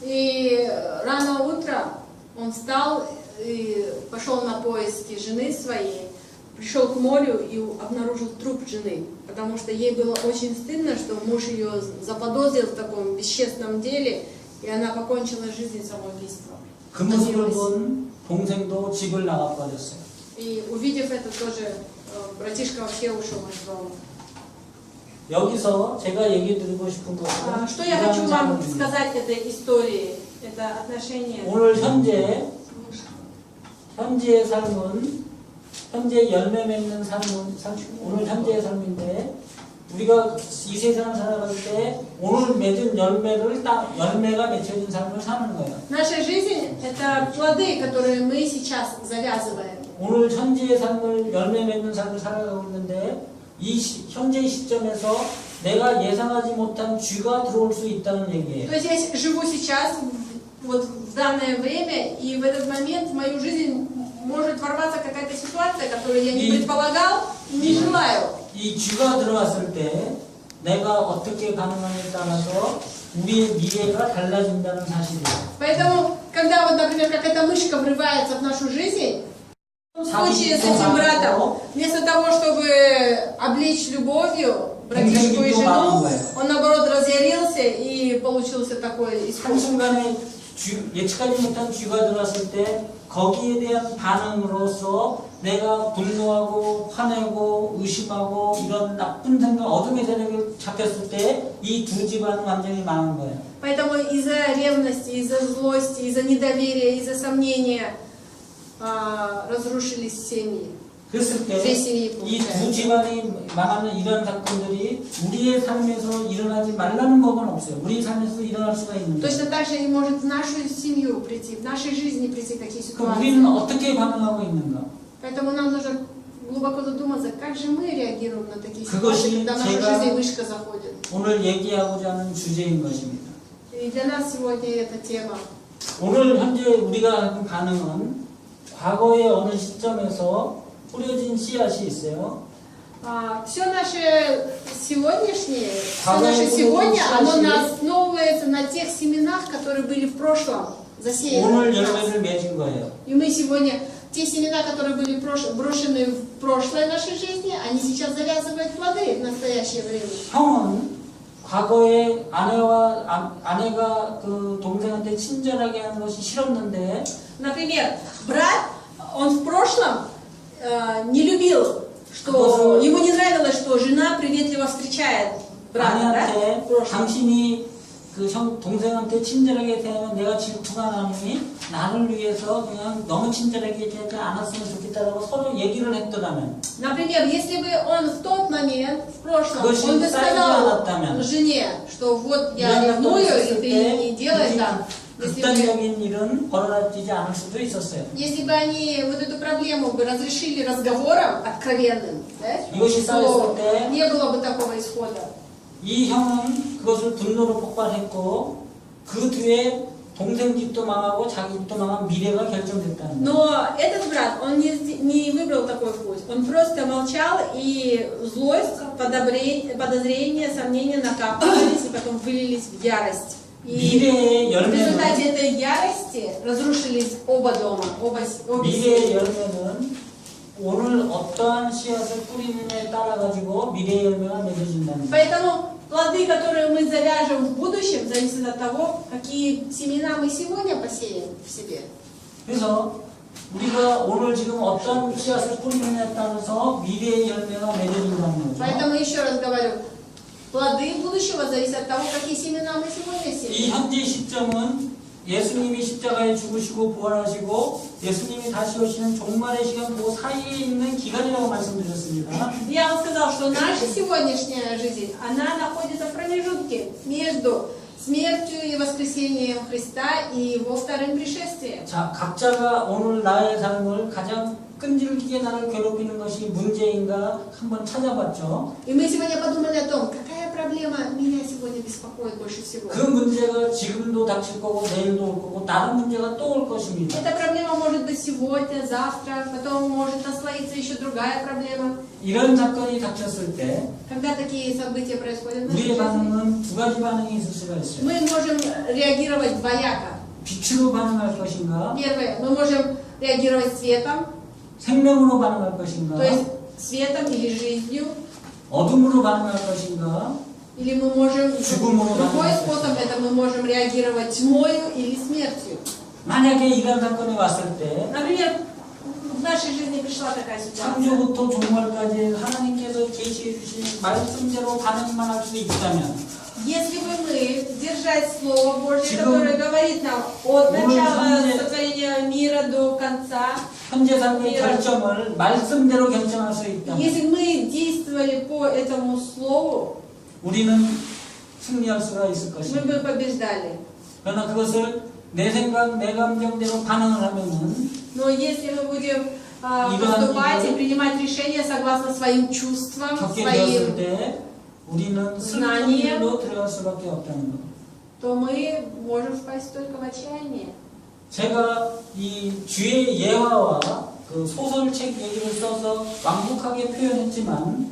И рано утром он встал и пошел на поиски жены своей, пришел к морю и обнаружил труп жены, потому что ей было очень стыдно, что муж ее заподозрил в таком бесчестном деле, и она покончила жизнь самоубийством. 그 모습을 본 동생도 집을 나가버렸어요. И увидев это тоже, братишка вообще ушел из дома. 여기서 제가 얘기 드리고 싶은 것은 Что я хочу вам сказать этой истории? Это отношение. 오늘 현재의 삶은 현재 열매 맺는 오늘 현재의 삶인데 우리가 이 세상을 살아갈 때 오늘 맺은 열매가 맺혀진 삶을 사는 거예요. Наша жизнь – это плоды, которые мы сейчас завязываем. 오늘 현재의 삶을 열매 맺는 삶을 살아가고 있는데 현재 시점에서 내가 예상하지 못한 쥐가 들어올 수 있다는 얘기예요. То есть я живу сейчас, вот в данное время, и в этот момент в мою жизнь может ворваться какая-то ситуация, которую я не предполагал и не желаю. 이 쥐가 들어왔을 때 내가 어떻게 반응하느냐에 따라서 우리의 미래가 달라진다는 사실이에요. Поэтому, когда вот, например, какая-то мышка врывается в нашу жизнь, в случае с этим братом, вместо того, чтобы облечь любовью братишку и жену, он наоборот разъярился и получился такой исход. 한순간에 예측하지 못한 쥐가 들어왔을 때 거기에 대한 반응으로서 내가 분노하고 화내고 의심하고 이런 나쁜 생각, 어둠의 세력을 잡혔을 때 이 두 집안은 완전히 망한 거예요. Поэтому из-за ревности, из-за злости, из-за недоверия, из-за сомнения разрушились семьи. 그랬을 때 이 두 집안이 망하는 이런 사건들이 우리의 삶에서 일어나지 말라는 법은 없어요. 우리 삶에서 일어날 수가 있는 거예요. Точно так же и может в нашу семью прийти, в нашей жизни прийти такие 그럼 ситуации. 우리는 어떻게 반응하고 있는가? Поэтому нам нужно глубоко задуматься, как же мы реагируем на такие 그것이 ситуации, когда в нашу 제가 жизнь мышка заходит. 오늘 얘기하고자 하는 주제인 것입니다. И для нас сегодня эта тема. 오늘 현재 우리가 하는 반응은 과거의 어느 시점에서 뿌려진 씨앗이 있어요. Все наше сегодняшнее, все наше сегодня, оно основывается на тех семенах, которые были в прошлом засеяны. 오늘 열매를 맺은 거예요. И мы сегодня те семена, которые были брошены в прошлой нашей жизни, они сейчас завязывают плоды в настоящее время. 형은 과거에 아내가 그 동생한테 친절하게 하는 것이 싫었는데 Например, брат, он в прошлом не любил, что ему не нравилось, что жена приветливо встречает брата, да? 아내한테 В прошлом. 당신이 그 동생한테 친절하게 대하면 내가 질투가 나니 나를 위해서 그냥 너무 친절하게 대하지 않았으면 좋겠다라고 서로 얘기를 했더라면 Например, если бы он в тот момент, в прошлом, 그것이 он бы сказал 쌓이지 жене, что вот я 이런 ревную, и 있을 ты 때 не делай так. 극단적인 일은 벌어지지 않을 수도 있었어요. Если бы они вот эту проблему бы разрешили разговором откровенным, да, 이것이 то 쌓였을 때 не было бы такого исхода. 이 형은 그것을 분노로 폭발했고 그 뒤에 동생 집도 망하고 자기 집도 망한 미래가 결정됐다는 거예요. Но этот брат, он не выбрал такой путь. Он просто молчал, и злость, подозрения, сомнения накапливались, и потом вылились в ярость. И 미래의 в 열매는 результате этой ярости разрушились оба дома, обе 미래의 семьи. 열매는 오늘 어떠한 씨앗을 뿌리느냐에 따라 가지고 미래의 열매가 맺어진다는 거예요. Поэтому плоды, которые мы завяжем в будущем, зависят от того, какие семена мы сегодня посеем в себе. 그래서 우리가 오늘 지금 어떤 씨앗을 뿌리느냐에 따라서 미래의 열매가 맺어진다는 거죠. Поэтому еще раз говорю, плоды будущего зависят от того, какие семена мы сегодня 이 сеем. 현재 시점은 예수님이 십자가에 죽으시고 부활하시고 예수님이 다시 오시는 종말의 시간 그 사이에 있는 기간이라고 말씀드렸습니다. Я вам сказал, что наша сегодняшняя жизнь, она находится в промежутке между смертью и воскресением Христа и Его вторым пришествием. 자, 각자가 오늘 나의 삶을 가장 끈질기게 나를 괴롭히는 것이 문제인가 한번 찾아봤죠. И мы сегодня подумали о том, какая проблема меня сегодня беспокоит больше всего. 그 문제가 지금도 닥칠 거고 내일도 올 거고 다른 문제가 또 올 것입니다. Эта проблема может быть сегодня, завтра, потом может наслоиться еще другая проблема. 이런 사건이 닥쳤을 때 Когда такие события происходят в нашей 우리의 жизни, 반응은 두 가지 반응이 있을 수가 있어요. мы можем реагировать двояко. 빛으로 반응할 것인가 Первое, мы можем реагировать светом, 생명으로 반응할 것인가 то есть светом или жизнью, 어둠으로 반응할 것인가 или мы можем, 죽음으로 другой 반응할 способ, это мы можем реагировать тьмою или смертью. 만약에 이런 사건이 왔을 때 Например, в нашей жизни пришла такая ситуация. 창조부터 종말까지 하나님께서 계시해 주신 말씀대로 반응만 할 수 있다면 Если бы мы держать Слово Божье, 지금 которое говорит нам от 오늘 начала 현재 сотворения мира до конца, 현재 삶의 결정을 말씀대로 결정할 수 있다면 если мы действовали по этому Слову, 우리는 승리할 수가 있을 мы 것입니다. бы побеждали. 그러나 그것을 내 생각, 내 감정대로 반응을 하면은 Но если мы будем 이러한 поступать и 일을 принимать решения согласно своим чувствам, 겪게 되었을 своим, 때 우리는 знанием, 슬픔으로 들어갈 수밖에 없다는 것. то мы можем впасть только в отчаяние. 제가 이 주의 예화와 그 소설책 얘기를 써서 완곡하게 표현했지만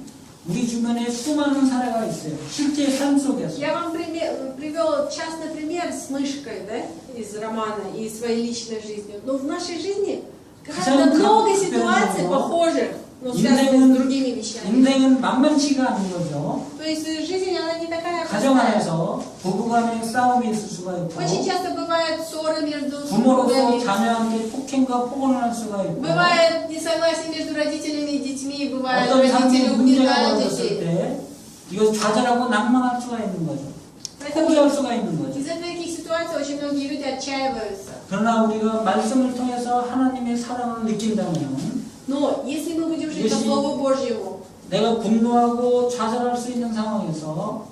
우리 주변에 수많은 사례가 있어요. 실제 삶 속에서. Я вам привел частный пример с мышкой, да, из романа и своей личной жизнью. Но в нашей жизни гораздо много ситуаций похожих, но связанных с другими вещами. 인생은 만만치가 않은 거죠. То есть жизнь, она не такая 가정 простая. 안에서 부부간의 싸움이 있을 수가 있고 Очень часто бывают ссоры между 부모로서 супругами. 자녀한테 폭행과 폭언을 할 수가 있고 Бывает несогласие между родителями и детьми, бывает 어떤 родители 삶의 문제가 угнетают 벌어졌을 детей. 때 이거 좌절하고 낭망할 수가 있는 거죠. 포기할 Поэтому 수가 있는 거죠. из-за таких ситуаций очень многие люди отчаиваются. 그러나 우리가 말씀을 통해서 하나님의 사랑을 느낀다면 Но если мы будем жить по Если- Слову Божьему, 내가 분노하고 좌절할 수 있는 상황에서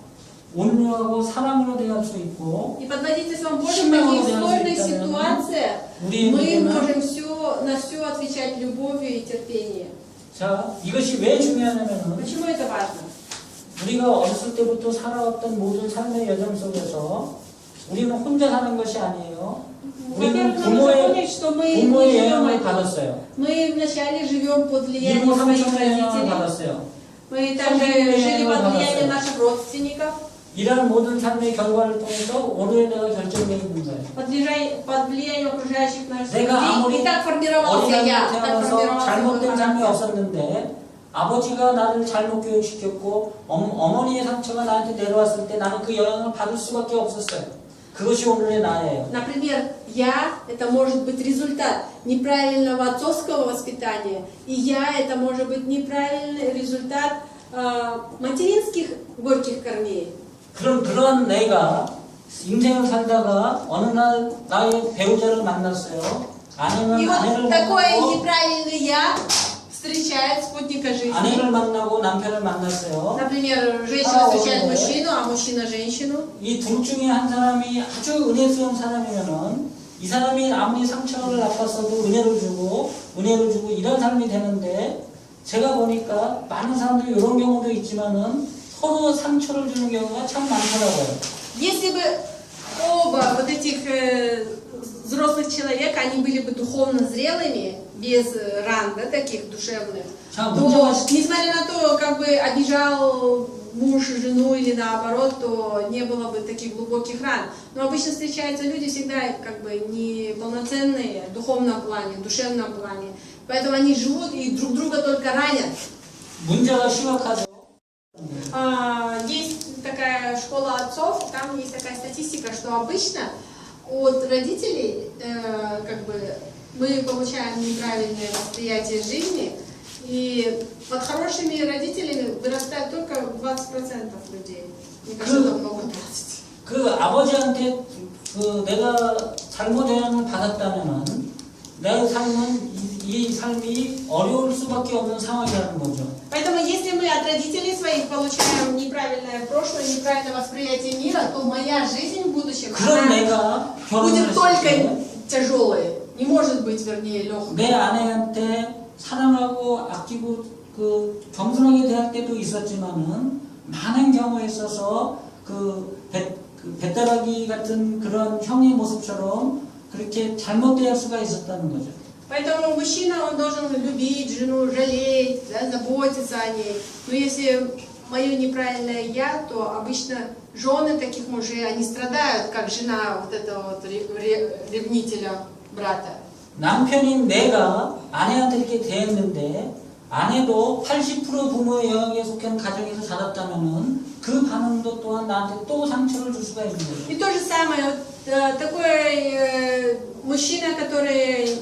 온유하고 사랑으로 대할 수 있고 и под водительством Божьим в 신명으로 таких 대할 수 сложных 있다면 ситуациях 우리의 мы 문제는 можем на все отвечать любовью и терпением. 자 이것이 왜 중요하냐면은 Почему это важно? 우리가 어렸을 때부터 살아왔던 모든 삶의 여정 속에서 우리는 혼자 사는 것이 아니에요. 우리는 Во-первых, нам нужно 부모의 понять, что мы не 부모의 живем 영향을 одни. 받았어요. Мы вначале живем под влиянием 이모 своих 삼촌의 영향을 родителей. 받았어요. Мы также 선생님의 жили под 영향을 влиянием 받았어요. наших родственников. 이러한 모든 삶의 결과를 통해서 오늘의 내가 결정되어 있는 거예요. Под влиянием окружающих нас 내가 людей. 아무리 И так формировался 어린 я, 나이에 так 태어나서 формировался мой 잘못된 삶이 характер. 없었는데 아버지가 나를 잘못 교육시켰고 어머니의 상처가 나한테 내려왔을 때 나는 그 영향을 받을 수밖에 없었어요. 그것이 오늘의 나예요. Например, я – это может быть результат неправильного отцовского воспитания, и я – это может быть неправильный результат материнских горьких корней. 그런 내가 인생을 살다가 어느 날 나의 배우자를 만났어요. 아내는 И вот 아내를 такой 만나고 неправильный я встречает спутника жизни. 아내를 만나고 남편을 만났어요. Например, женщина встречает мужчину, а мужчина женщину. 이 둘 중에 한 사람이 아주 은혜스러운 사람이면은 이 사람이 아무리 상처를 아팠어도 은혜를 주고 이런 삶이 되는데 제가 보니까 많은 사람들이 이런 경우도 있지만은 서로 상처를 주는 경우가 참 많더라고요. Если бы оба вот этих взрослых человека, они были бы духовно зрелыми, без ран, да, таких душевных, 자, то, 문제가 несмотря на то, как бы обижал муж жену или наоборот, то не было бы таких глубоких ран. Но обычно встречаются люди всегда как бы неполноценные в духовном плане, в душевном плане. Поэтому они живут и друг друга только ранят. 문제가 심각하죠. Есть такая школа отцов, там есть такая статистика, что обычно от родителей как бы мы получаем неправильное восприятие жизни, и под хорошими родителями вырастает только 20% людей. Мне кажется, это много 20. 그 아버지한테 그 내가 잘못 영향을 받았다면은 내 삶은 이 삶이 어려울 수밖에 없는 상황이라는 거죠. Поэтому если мы от родителей своих получаем неправильное прошлое, неправильное восприятие мира, то моя жизнь в будущем 그런 она 내가 결혼을 будет 했을 только 때 тяжелой, не может быть, вернее, легкой. 내 아내한테 사랑하고 아끼고 그 겸손하게 대할 때도 있었지만은 많은 경우에 있어서 그 배따라기 같은 그런 형의 모습처럼 그렇게 잘못 대할 수가 있었다는 거죠. Поэтому мужчина, он должен любить жену, жалеть, да, заботиться о ней. Но если мое неправильное я, то обычно жены таких мужей, они страдают, как жена вот этого вот ревнителя брата. 남편인 내가 아내한테 이렇게 대했는데 아내도 80% 부모의 영향에 속한 가정에서 자랐다면은 그 반응도 또한 나한테 또 상처를 줄 수가 있는 거예요. И то же самое, вот, такой мужчина, который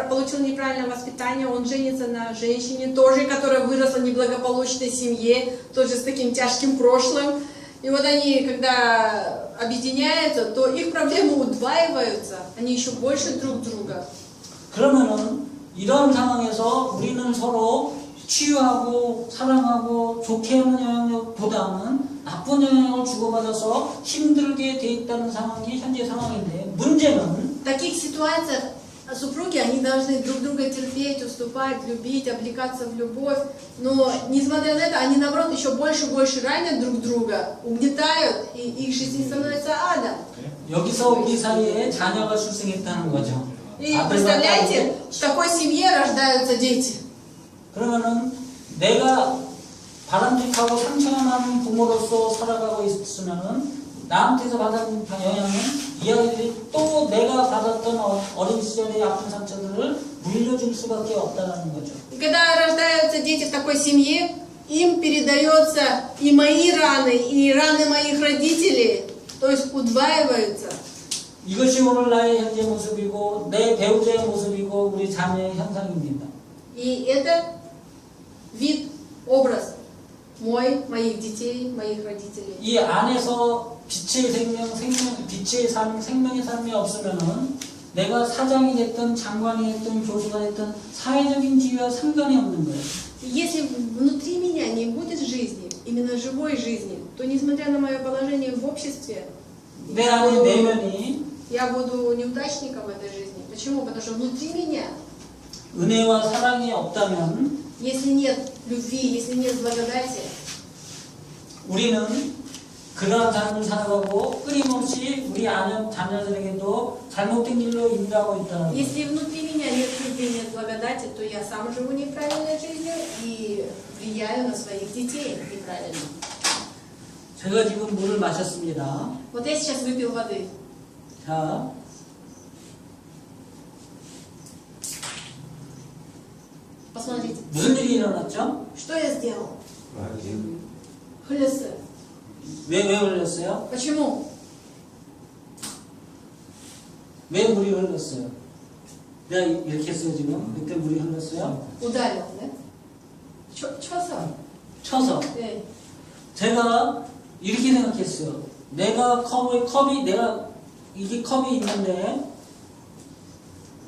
получил неправильное воспитание, он женится на женщине, тоже, которая выросла в неблагополучной семье, тоже с таким тяжким прошлым. И вот они, когда объединяются, то их проблемы удваиваются, они еще больше друг друга. 그러면은 이런 상황에서 우리는 서로 치유하고 사랑하고 좋게 하는 영향력보다는 나쁜 영향을 주고받아서 힘들게 돼 있다는 상황이 현재 상황인데 문제는 В таких ситуациях супруги, они должны друг друга терпеть, уступать, любить, облекаться в любовь. Но, несмотря на это, они, наоборот, еще больше и больше ранят друг друга, угнетают, и их жизнь становится адом. 여기서 우리 사이에 자녀가 출생했다는 거죠. И представляете, в такой семье рождаются дети. 그러면은 내가 바람직하고 상처가 많은 부모로서 살아가고 있으면은 나한테서 받은 영향은 이 아이들이 또 내가 받았던 어린 시절의 아픈 상처들을 물려줄 수밖에 없다는 거죠. И когда рождаются дети в такой семье, им передается и мои раны, и раны моих родителей, то есть удваиваются. 이것이 오늘 나의 현재 모습이고 내 배우자의 모습이고 우리 자녀의 현상입니다. И это вид, образ мой, моих детей, моих родителей. 이 안에서 빛의 빛의 삶, 생명의 삶이 없으면은 내가 사장이 됐든 장관이 됐든 교수가 됐든 사회적인 지위와 상관이 없는 거예요. Если внутри меня не будет жизни, именно живой жизни, то несмотря на мое положение в обществе, 내 안에 내면이 я буду неудачником этой жизни. Почему? Потому что внутри меня, 은혜와 사랑이 없다면 если нет любви, если нет благодати, 우리는 그러한 삶을 살아가고 끊임없이 우리 자녀들에게도 잘못된 길로 인도하고 있다는 거예요. если внутри меня нет любви, нет благодати, то я сам живу неправильной жизнью и влияю на своих детей неправильно. 제가 지금 물을 마셨습니다. Вот я сейчас выпил воды. 자, Посмотрите, 무슨 일이 일어났죠? что я сделал? Хлесты. 왜 흘렸어요? Почему? 왜 물이 흘렀어요? 내가 이렇게 했어요 지금? 그때 물이 흘렀어요? Ударил, да? Чё? 쳐서. 네. 제가 이렇게 생각했어요. 내가 이게 컵이 있는데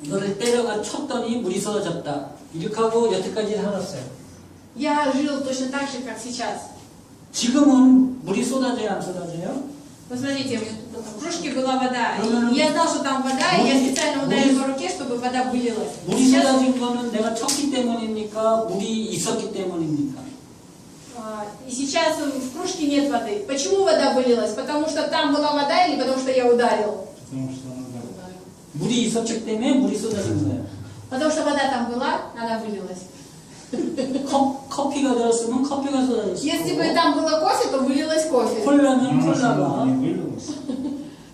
이거를 때려가 쳤더니 물이 쏟아졌다. 이렇게 하고 여태까지 살았어요. Я жил точно так же, как сейчас. 지금은 물이 쏟아져요, 안 쏟아져요? Посмотрите, у меня тут в кружке была вода. Ну, И я знал, что там вода, и я специально ударил по руке, чтобы вода вылилась. 물이 Сейчас, 쏟아진 거는 내가 쳤기 때문입니까? 물이 있었기 때문입니까? и сейчас в кружке нет воды. Почему вода вылилась? Потому что там была вода или потому что я ударил? 물이 있었기 때문에 물이 쏟아진 거예요. Потому что вода там была, она вылилась. 커피가 들었으면 커피가 쏟아졌어요. Если бы там было кофе, то вылилось кофе. 콜라는 콜라가.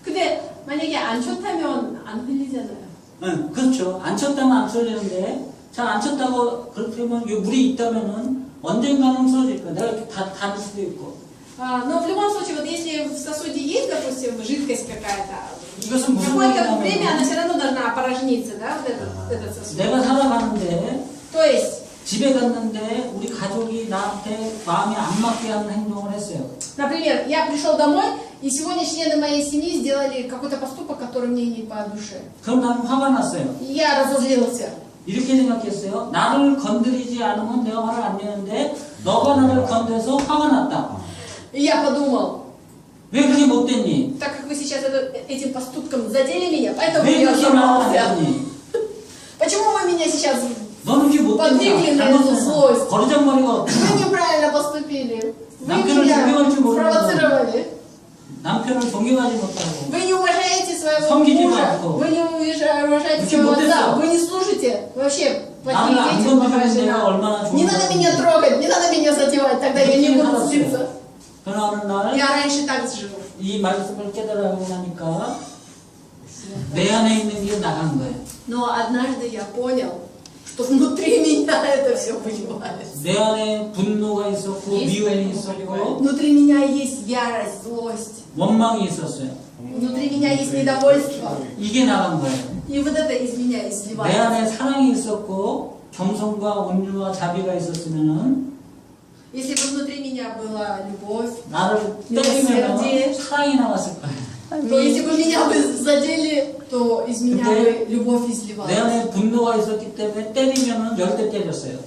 근데 만약에 안 쳤다면 안 흘리잖아요. 응, 그렇죠. 안 쳤다면 안 쏟아지는데, 잘 안 쳤다고 그렇게 하면 이 물이 있다면은 언젠가는 쏟아질 거야. 내가 이렇게 다 닿을 수도 있고. Но в любом случае, вот если в сосуде есть, допустим, жидкость какая-то, 이것은 무슨 какое-то время она 얘기냐면 все равно должна опорожниться, да, вот этот сосуд. 내가 살아가는데 То есть, 집에 갔는데 우리 가족이 나한테 마음이 안 맞게 하는 행동을 했어요. например, я пришел домой, и сегодня члены моей семьи сделали какой-то поступок, который мне не по душе. 그럼 나는 화가 났어요. И я разозлился. 이렇게 생각했어요. 나를 건드리지 않으면 내가 화를 안 내는데 너가 나를 건드려서 화가 났다. И я подумал, 왜 그렇게 못됐니? так как вы сейчас этим поступком задели меня, поэтому 왜 я 그렇게 말을 안 взорвался. 했니? Почему вы меня сейчас... 너는 이렇게 подвигли 못됐냐? на эту злость. 버르장머리가 Вы неправильно поступили. Вы 남편을 меня 존경할 줄 모르는 спровоцировали. 남편을 존경하지 못하고 Вы не уважаете своего 섬기지도 мужа. 않고. Вы не уважаете Вы своего 못했어. отца. Вы не слушаете. Вообще, 나를 안 плохие дети, 건드리는 плохая 내가 жена. 얼마나 Не надо 좋은지. меня трогать, не надо меня задевать, тогда я не буду злиться. 그러나 어느 날 Я раньше так жил. 이 말씀을 깨달아고 나니까 내 안에 있는 게 나간 거예요. Но однажды я понял, что внутри меня это все выливается. 내 안에 분노가 있었고 미움이 있었고 Внутри меня есть ярость, злость. 원망이 있었어요. Внутри меня есть недовольство. 이게 나간 거예요. И вот это из меня 내 изливается. 안에 사랑이 있었고 겸손과 온유와 자비가 있었으면은 Если бы внутри меня была любовь, 나를 때리면 사랑이 나왔을 거예요. то если бы меня бы задели, то из меня 근데 бы любовь 내 изливалась. 안에 분노가 있었기 때문에 때리면은 10대 때렸어요.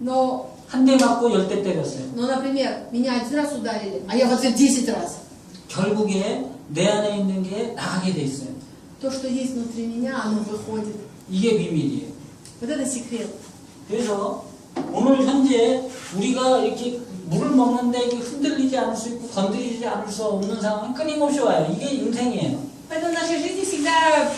Но, 한 대 맞고 10대 때렸어요. например, меня один раз ударили, а я в ответ 10 раз. 결국에 내 안에 있는 게 나가게 돼 있어요. То, что есть внутри меня, оно выходит. 이게 비밀이에요. Вот это секрет. 그래서 오늘 현재 우리가 이렇게 물을 먹는데 이게 흔들리지 않을 수 있고 건드리지 않을 수 없는 상황이 끊임없이 와요. 이게 인생이에요. Поэтому в нашей жизни всегда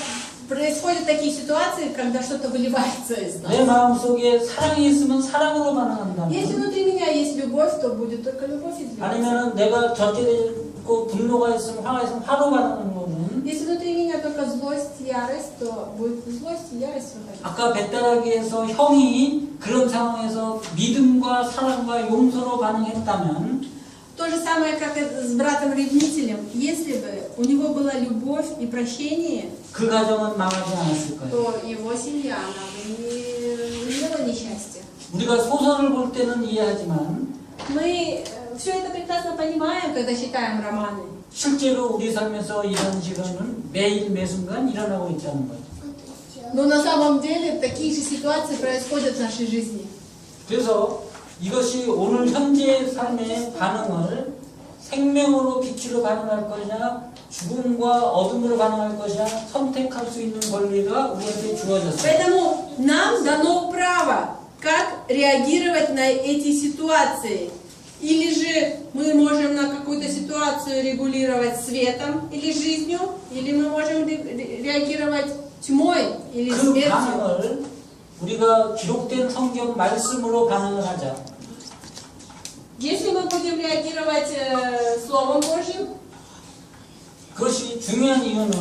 происходят такие ситуации, когда что-то выливается из нас. 내 마음속에 사랑이 있으면 사랑으로 반응한다. Если внутри меня есть любовь, то будет только любовь изливаться. 아니면 내가 절제되고 분노가 있으면 화가 있으면 화로 반응하는 거는 Если внутри меня только злость, ярость, то будет злость и ярость выходить. 아까 뱃다라기에서 형이 그런 상황에서 믿음과 사랑과 용서로 반응했다면 То же самое, как и с братом-ревнителем. Если бы у него была любовь и прощение, 그 가정은 망하지 않았을 거예요. то его семья, она бы не имела несчастья. 우리가 소설을 볼 때는 이해하지만 Мы все это прекрасно понимаем, когда читаем романы. 실제로 우리 삶에서 이런 시간은 매일 매순간 일어나고 있다는 거죠. Но на самом деле такие же ситуации происходят в нашей жизни. 그래서 이것이 오늘 현재 삶의 반응을 생명으로 빛으로 반응할 것이냐 죽음과 어둠으로 반응할 것이냐 선택할 수 있는 권리가 우리한테 주어졌어요. Поэтому нам дано право, как реагировать на эти ситуации. Или же мы можем на какую-то ситуацию регулировать светом или жизнью, или мы можем реагировать тьмой или 그 смертью. 반응을 우리가 기록된 성경 말씀으로 반응을 하자. Если мы будем реагировать Словом Божьим, 그것이 중요한 이유는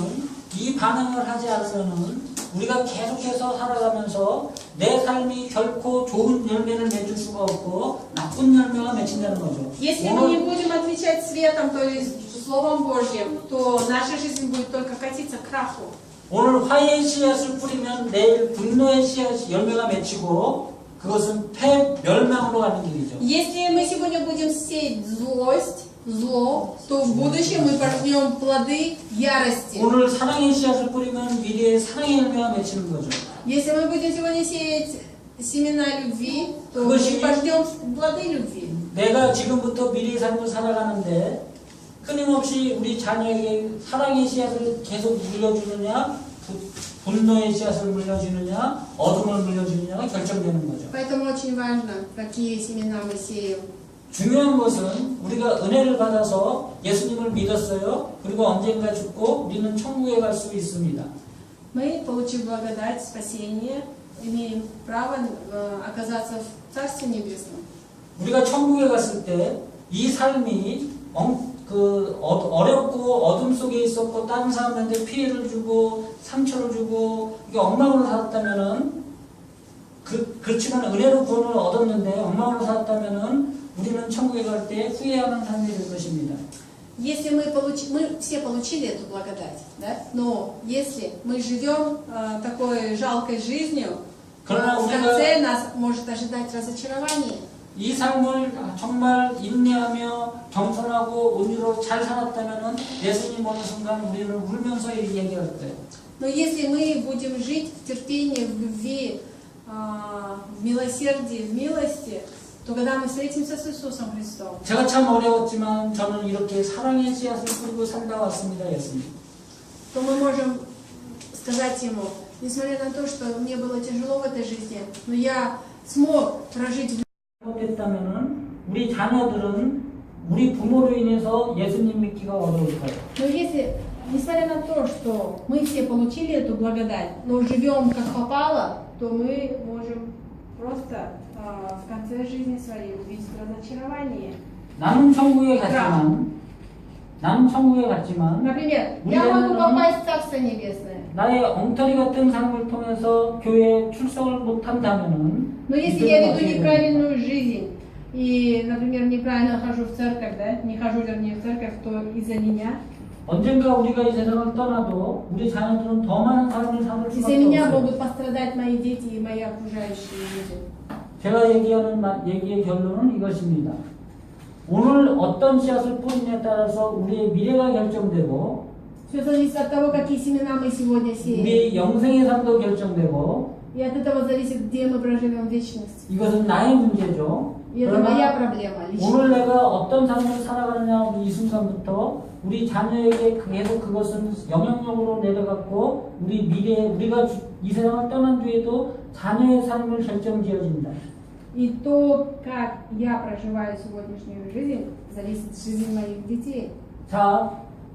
이 반응을 하지 않으면은 우리가 계속해서 살아가면서 내 삶이 결코 좋은 열매를 맺을 수가 없고 나쁜 열매가 맺힌다는 거죠. если мы не будем отвечать светом, то есть Словом Божьим, то наша жизнь будет только катиться к краху. 오늘 화해의 씨앗을 뿌리면 내일 분노의 씨앗 열매가 맺히고 그것은 멸망으로 가는 길이죠. Если мы сегодня будем сеять злость, зло, то в будущем мы пожнем плоды ярости. 오늘 사랑의 씨앗을 뿌리면 미래에 사랑의 열매가 맺히는 거죠. Если мы будем сегодня сеять семена любви, то мы 그것이- пожнем плоды любви. 내가 지금부터 미래의 삶을 살아가는데 끊임없이 우리 자녀에게 사랑의 씨앗을 계속 물려주느냐 분노의 씨앗을 물려주느냐 어둠을 물려주느냐가 결정되는 거죠. Поэтому очень важно, какие семена мы сеем. 중요한 것은 우리가 은혜를 받아서 예수님을 믿었어요. 그리고 언젠가 죽고 우리는 천국에 갈 수 있습니다. Мы, получив благодать, спасение, имеем право оказаться в Царстве Небесном. 우리가 천국에 갔을 때 이 삶이 어렵고 어둠 속에 있었고 다른 사람한테 피해를 주고 상처를 주고 이게 엉망으로 살았다면은 그렇지만 은혜로 구원을 얻었는데 엉망으로 살았다면은 우리는 천국에 갈 때 후회하는 삶이 될 것입니다. Если мы все получили эту благодать, да? Но если мы живем такой жалкой жизнью, то 그러나 в 우리가 конце нас может ожидать разочарование. 이 삶을 정말 인내하며 겸손하고 온유로 잘 살았다면은 예수님 오는 순간 우리는 울면서 얘기할 거예요. Но если мы будем жить в терпении, в любви, в милосердии, в милости, то когда мы встретимся с Иисусом Христом, 제가 참 어려웠지만 저는 이렇게 사랑의 씨앗을 뿌리고 살다 왔습니다, 예수님. то мы можем сказать Ему, несмотря на то, что мне было тяжело в этой жизни, но я смог прожить в 못했다면은 우리 자녀들은 우리 부모로 인해서 예수님 믿기가 어려울 거예요. Но если, несмотря на то, что мы все получили эту благодать, но живем как попало, то мы можем просто в конце жизни своей увидеть разочарование. 나는 천국에 갔지만 Например, 우리 я могу 자녀들은 попасть в Царство Небесное, 나의 엉터리 같은 삶을 통해서 교회에 출석을 못한다면은 но если я веду неправильную жизнь и, например, неправильно хожу в церковь, да, не хожу, вернее, в церковь, то из-за меня, 언젠가 우리가 이 세상을 떠나도 우리 자녀들은 더 많은 삶을 살 из-за 수밖에 меня 없어요. могут пострадать мои дети и мои окружающие люди. 제가 얘기하는 얘기의 결론은 이것입니다. 오늘 어떤 씨앗을 뿌리냐에 따라서 우리의 미래가 결정되고 Все зависит от того, какие семена мы сегодня сеем. 우리의 영생의 삶도 결정되고 И от этого зависит, где мы проживем вечность. 이것은 나의 문제죠. И это моя проблема лично. 오늘 내가 어떤 삶을 살아가느냐 이 순간부터 우리 자녀에게 계속 그것은 영향력으로 내려갔고 우리 미래에 우리가 이 세상을 떠난 뒤에도 자녀의 삶을 결정지어진다. И то, как я проживаю сегодняшнюю жизнь, зависит от жизни моих детей. 자,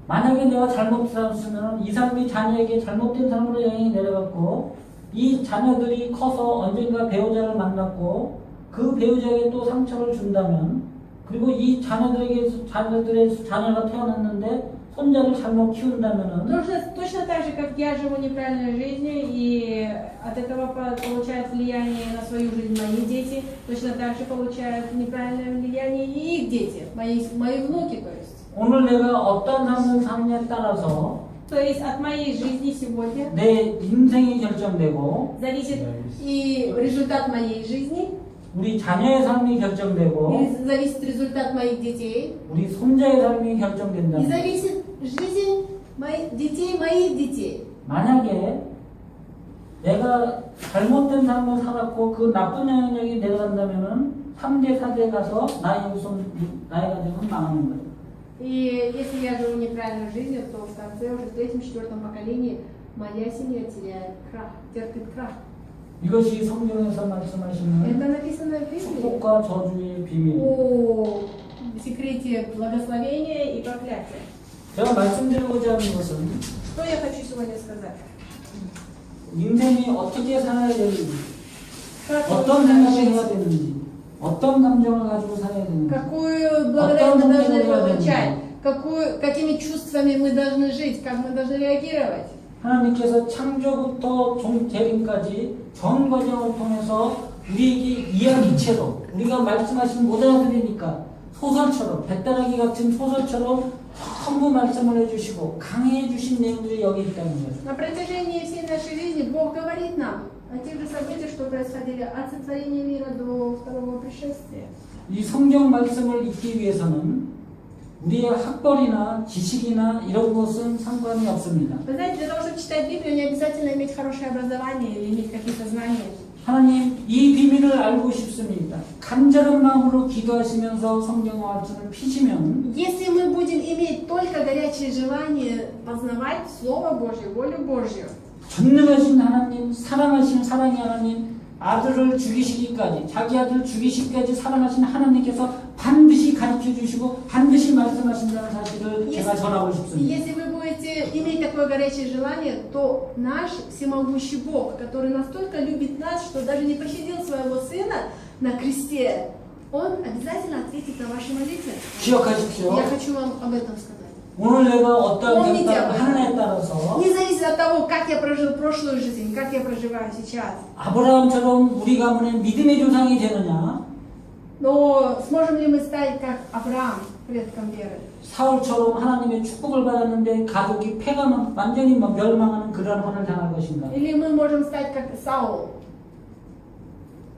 만약에 내가 잘못 살았으면 이 삶이 자녀에게 잘못된 삶으로 영향이 내려갔고 이 자녀들이 커서 언젠가 배우자를 만났고 그 배우자에게 또 상처를 준다면 그리고 이 자녀들의 자녀가 태어났는데 손자를 잘못 키운다면은 Точно так же, как я живу неправильной жизнью, и от этого получают влияние на свою жизнь мои дети, точно так же получают неправильное влияние и их дети, мои внуки, то есть. 오늘 내가 어떤 삶을 사느냐에 따라서 То есть от моей жизни сегодня 내 인생이 결정되고 зависит и результат моей жизни, 우리 자녀의 삶이 결정되고 и зависит результат моих детей, 우리 손자의 삶이 и 결정된다. зависит жизнь моих детей. 만약에 내가 잘못된 삶을 살았고 그 나쁜 영향력이 내려간다면은 3대, 4대 가서 나의 가정은 망하는 거예요. И если я живу неправильной жизнью, то в конце, уже в третьем, четвертом поколении, моя семья теряет крах, терпит крах. 이것이 성경에서 말씀하시는 Это написано в Библии 축복과 저주의 비밀. о секрете благословения и проклятия. 제가 말씀드리고자 하는 것은 Что я хочу сегодня сказать? 인생이 어떻게 살아야 되는지, Как 어떤 нужно 생각을 해야 жить? 되는지, 어떤 감정을 가지고 살아야 되는가? Какую благодарность мы должны получать? Какими чувствами мы должны жить? Как мы должны реагировать? 하나님께서 창조부터 종재림까지 전 과정을 통해서 우리에게 이야기체로 우리가 말씀하신 못 알아들으니까 소설처럼 뱃다라기 같은 소설처럼 전부 말씀을 해주시고 강해해 주신 내용들이 여기 있다는 거예요. На протяжении всей нашей жизни Бог говорит нам о тех же событиях, что происходили от сотворения мира до второго пришествия. 이 성경 말씀을 읽기 위해서는 우리의 학벌이나 지식이나 이런 것은 상관이 없습니다. Вы знаете, для того, чтобы читать Библию, не обязательно иметь хорошее образование или иметь какие-то знания. 하나님 이 비밀을 알고 싶습니다. 간절한 마음으로 기도하시면서 성경 말씀을 피시면 Если мы будем иметь только горячее желание познавать Слово Божье, волю Божью, 전능하신 하나님, 사랑하신 사랑의 하나님, 아들을 죽이시기까지 자기 아들 죽이시기까지 사랑하신 하나님께서 반드시 가르쳐 주시고 반드시 말씀하신다는 사실을 제가 전하고 싶습니다. если вы будете иметь такое горячее желание, то наш всемогущий Бог, который настолько любит нас, что даже не пощадил своего Сына на кресте, Он обязательно ответит на ваши молитвы. 기억하십시오. Я хочу вам об этом сказать. 오늘 내가 어떤 помните 결단을 об этом. 하느냐에 따라서 Не зависит от того, как я прожил прошлую жизнь, как я проживаю сейчас. 아브라함처럼 우리 가문의 믿음의 조상이 되느냐, Но сможем ли мы стать как Авраам, предком веры? 사울처럼 하나님의 축복을 받았는데 가족이 패가 완전히 멸망하는 그런 혼을 당할 것인가? Или мы можем стать как Саул,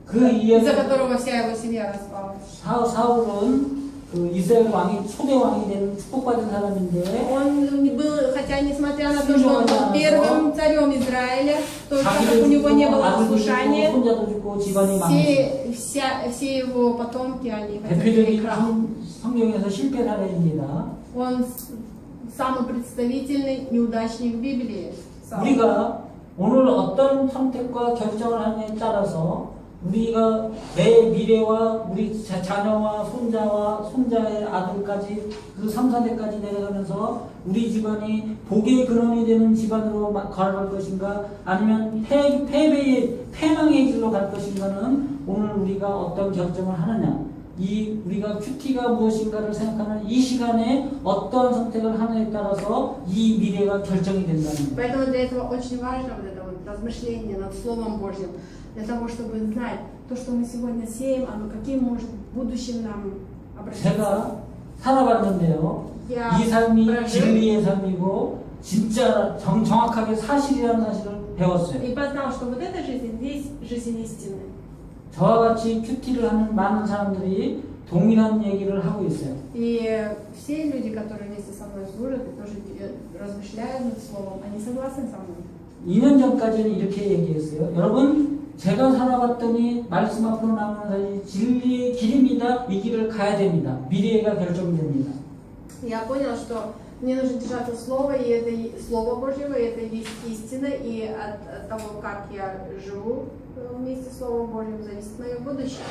그 из-за 이야기 которого вся его семья распалась? 사울은 그 이스라엘 왕이 초대 왕이 되는 축복받은 사람인데 Он был, хотя несмотря на то, что он был первым царем Израиля, то так как у него не было 아들도 послушания, 죽고 손자도 죽고 집안이 망했어요. все его потомки, они потерпели 대표적인 крах. 성경에서 실패 사례입니다. Он самый представительный неудачник в Библии. Саул. 우리가 오늘 어떤 선택과 결정을 하느냐에 따라서 우리가 내 미래와 우리 자녀와 손자와 손자의 아들까지 그 3, 4대까지 내려가면서 우리 집안이 복의 근원이 되는 집안으로 걸어갈 것인가 아니면 패망의 길로 갈 것인가는 오늘 우리가 어떤 결정을 하느냐 이 우리가 큐티가 무엇인가를 생각하는 이 시간에 어떤 선택을 하느냐에 따라서 이 미래가 결정이 된다는 거예요. Поэтому для этого очень важно вот это вот размышление над Словом Божьим, для того, чтобы знать то, что мы сегодня сеем, оно каким может в будущем нам обратиться. 제가 살아봤는데요. Я 이 삶이 прожил 진리의 삶이고 진짜 정확하게 사실이라는 사실을 배웠어요. и познал, что вот эта жизнь здесь жизнь истинная. 저와 같이 큐티를 하는 많은 사람들이 동일한 얘기를 하고 있어요. И все люди, которые вместе со мной служат и тоже размышляют над Словом, они согласны со мной. 2년 전까지는 이렇게 얘기했어요. 여러분, 제가 살아봤더니 말씀 앞으로 나오는 사실 진리의 길입니다. 이 길을 가야 됩니다. 미래가 결정됩니다. Я понял, что мне нужно держаться Слова, и это Слово Божьего, и это есть истина, и от того, как я живу вместе с Словом Божьим, зависит мое будущее.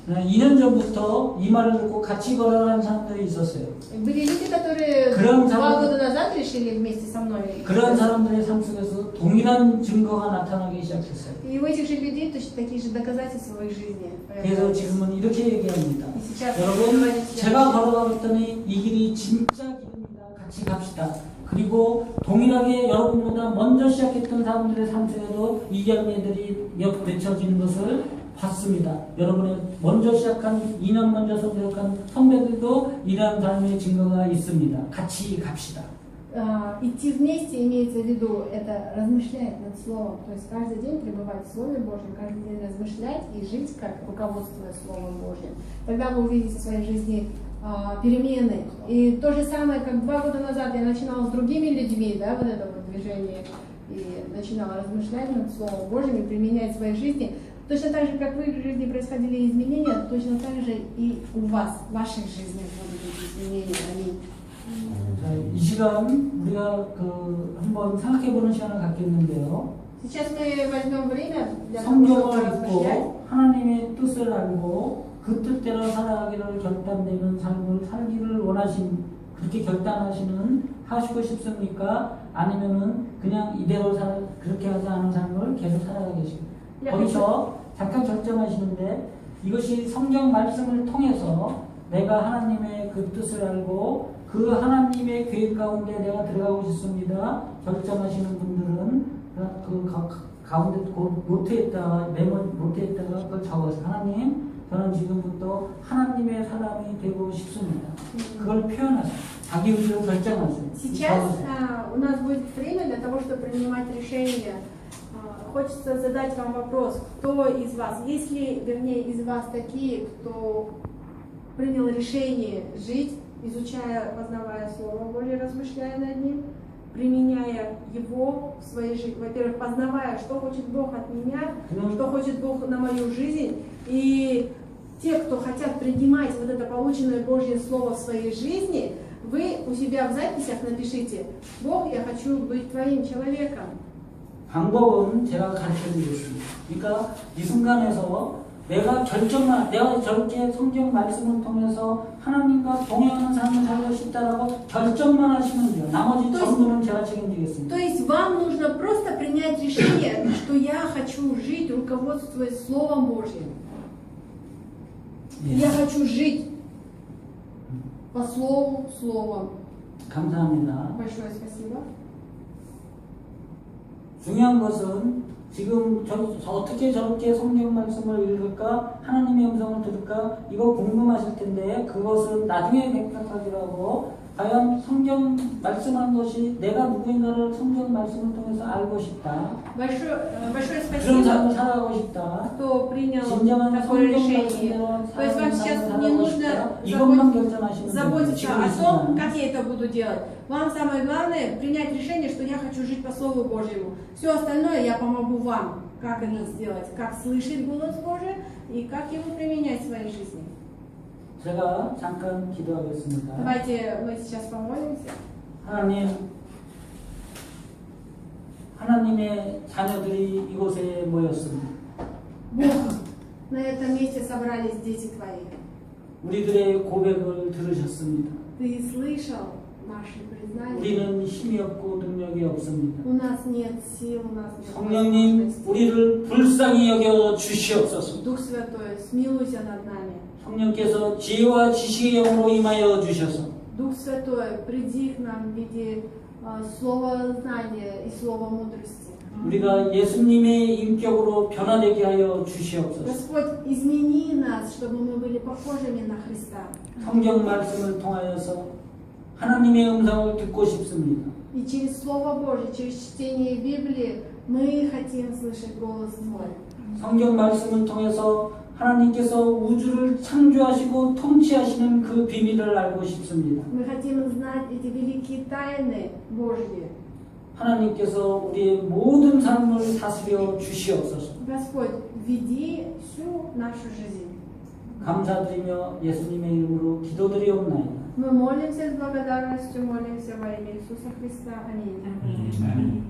2년 전부터 이 말을 듣고 같이 걸어가는 사람들이 있었어요. Были люди, которые 그런 2 사람- года назад решили вместе со мной. 그런 사람들의 삶 속에서 동일한 증거가 나타나기 시작했어요. И у этих же людей точно такие же доказательства в их жизни. 그래서 지금은 이렇게 얘기합니다. И сейчас 여러분, говорите, 제가 걸어가봤더니 이 길이 진짜 길입니다. 같이 갑시다. 그리고 동일하게 여러분보다 먼저 시작했던 사람들의 삶 속에도 이 열매들이 맺혀지는 것을 봤습니다. 여러분의 먼저 시작한 2년 먼저 선택한 선배들도 이러한 삶의 증거가 있습니다. 같이 갑시다. Идти вместе имеется в виду это размышлять над Словом, то есть каждый день пребывать в Слове Божьем, каждый день размышлять и жить как руководствуясь Словом Божьим. Тогда вы увидите в своей жизни перемены. И то же самое, как 2 года назад я начинала с другими людьми, да, вот это вот движение, и начинала размышлять над Словом Божьим и применять в своей жизни. Точно так же, как в их жизни происходили изменения, точно так же и у вас, в вашей жизни будут эти изменения. Аминь. 자, 이 시간 우리가 한번 생각해보는 시간을 갖겠는데요. Сейчас мы возьмем время для того, чтобы 성경을 размышлять. 읽고 하나님의 뜻을 알고 그 뜻대로 살아가기를 결단되는 삶을 살기를 그렇게 하시고 싶습니까? 아니면은 그냥 이대로 그렇게 하지 않은 삶을 계속 살아가고 계십니까? 거기서 잠깐 결정하시는데 이것이 성경 말씀을 통해서 내가 하나님의 그 뜻을 알고 그 하나님의 계획 가운데 내가 들어가고 싶습니다. 결정하시는 분들은 그 가운데 그 노트에다가 노트에다가 그걸 적어서 하나님 저는 지금부터 하나님의 사람이 되고 싶습니다. 그걸 표현하세요. 자기 의지로 결정하세요. Сейчас 적으세요. у нас будет время для того, чтобы принимать решения. Хочется задать вам вопрос, кто из вас, есть ли, вернее, из вас такие, кто принял решение жить, изучая, познавая Слово Божье, размышляя над ним, применяя его в своей жизни. Во-первых, познавая, что хочет Бог от меня, что хочет Бог на мою жизнь. И те, кто хотят принимать вот это полученное Божье Слово в своей жизни, вы у себя в записях напишите: Бог, я хочу быть твоим человеком. 방법은 제가 가르쳐 드리겠습니다. 그러니까 이 순간에서 내가 저렇게 성경 말씀을 통해서 하나님과 동행하는 삶을 살고 싶다라고 결정만 하시면 돼요. 나머지 전부는 제가 책임지겠습니다. То есть вам нужно просто принять решение, что я хочу жить, руководствуясь Словом Божьим. Я хочу жить по Слову, Словом. 감사합니다. Большое спасибо. 중요한 것은 지금 어떻게 저렇게 성경 말씀을 읽을까, 하나님의 음성을 들을까, 이거 궁금하실 텐데 그것은 나중에 백작하기라고 과연 성경 말씀한 것이 내가 누구인가를 성경 말씀을 통해서 알고 싶다. Большое 그런 삶을 спасибо, 살아가고 싶다. кто принял 진정한 такое 성경 решение. 말씀대로 То есть вам сейчас не 살아가고 нужно 싶다. 이것만 결정하시면 돼요. заботиться 지금 이 о том, 순간. как я это буду делать. Вам самое главное принять решение, что я хочу жить по Слову Божьему. Все остальное я помогу вам, как это сделать, как слышать голос Божий и как его применять в своей жизни. 제가 잠깐 기도하겠습니다. Давайте мы сейчас помолимся. 하나님의 자녀들이 이곳에 모였습니다. Бог, на этом месте собрались дети Твои. 우리들의 고백을 들으셨습니다. Ты слышал наши признания? 우리는 힘이 없고 능력이 없습니다. У нас нет сил, у нас нет 성령님, возможностей. 우리를 불쌍히 여겨 주시옵소서. Дух Святой, смилуйся над нами. 성령께서 지혜와 지식의 영으로 임하여 주셔서 Дух Святой, приди к нам в виде слова знания и слова мудрости. 우리가 예수님의 인격으로 변화되게 하여 주시옵소서. Господь, измени нас, чтобы мы были похожими на Христа. 성경 말씀을 통하여서 하나님의 음성을 듣고 싶습니다. И через Слово Божье, через чтение Библии мы хотим слышать голос Твой. 성경 말씀을 통해서 하나님께서 우주를 창조하시고 통치하시는 그 비밀을 알고 싶습니다. Мы хотим знать эти великие тайны Божьи. 하나님께서 우리의 모든 삶을 다스려 주시옵소서. Господь, веди всю нашу жизнь. 감사드리며 예수님의 이름으로 기도드리옵나이다. Мы молимся с благодарностью, молимся во имя Иисуса Христа. Аминь.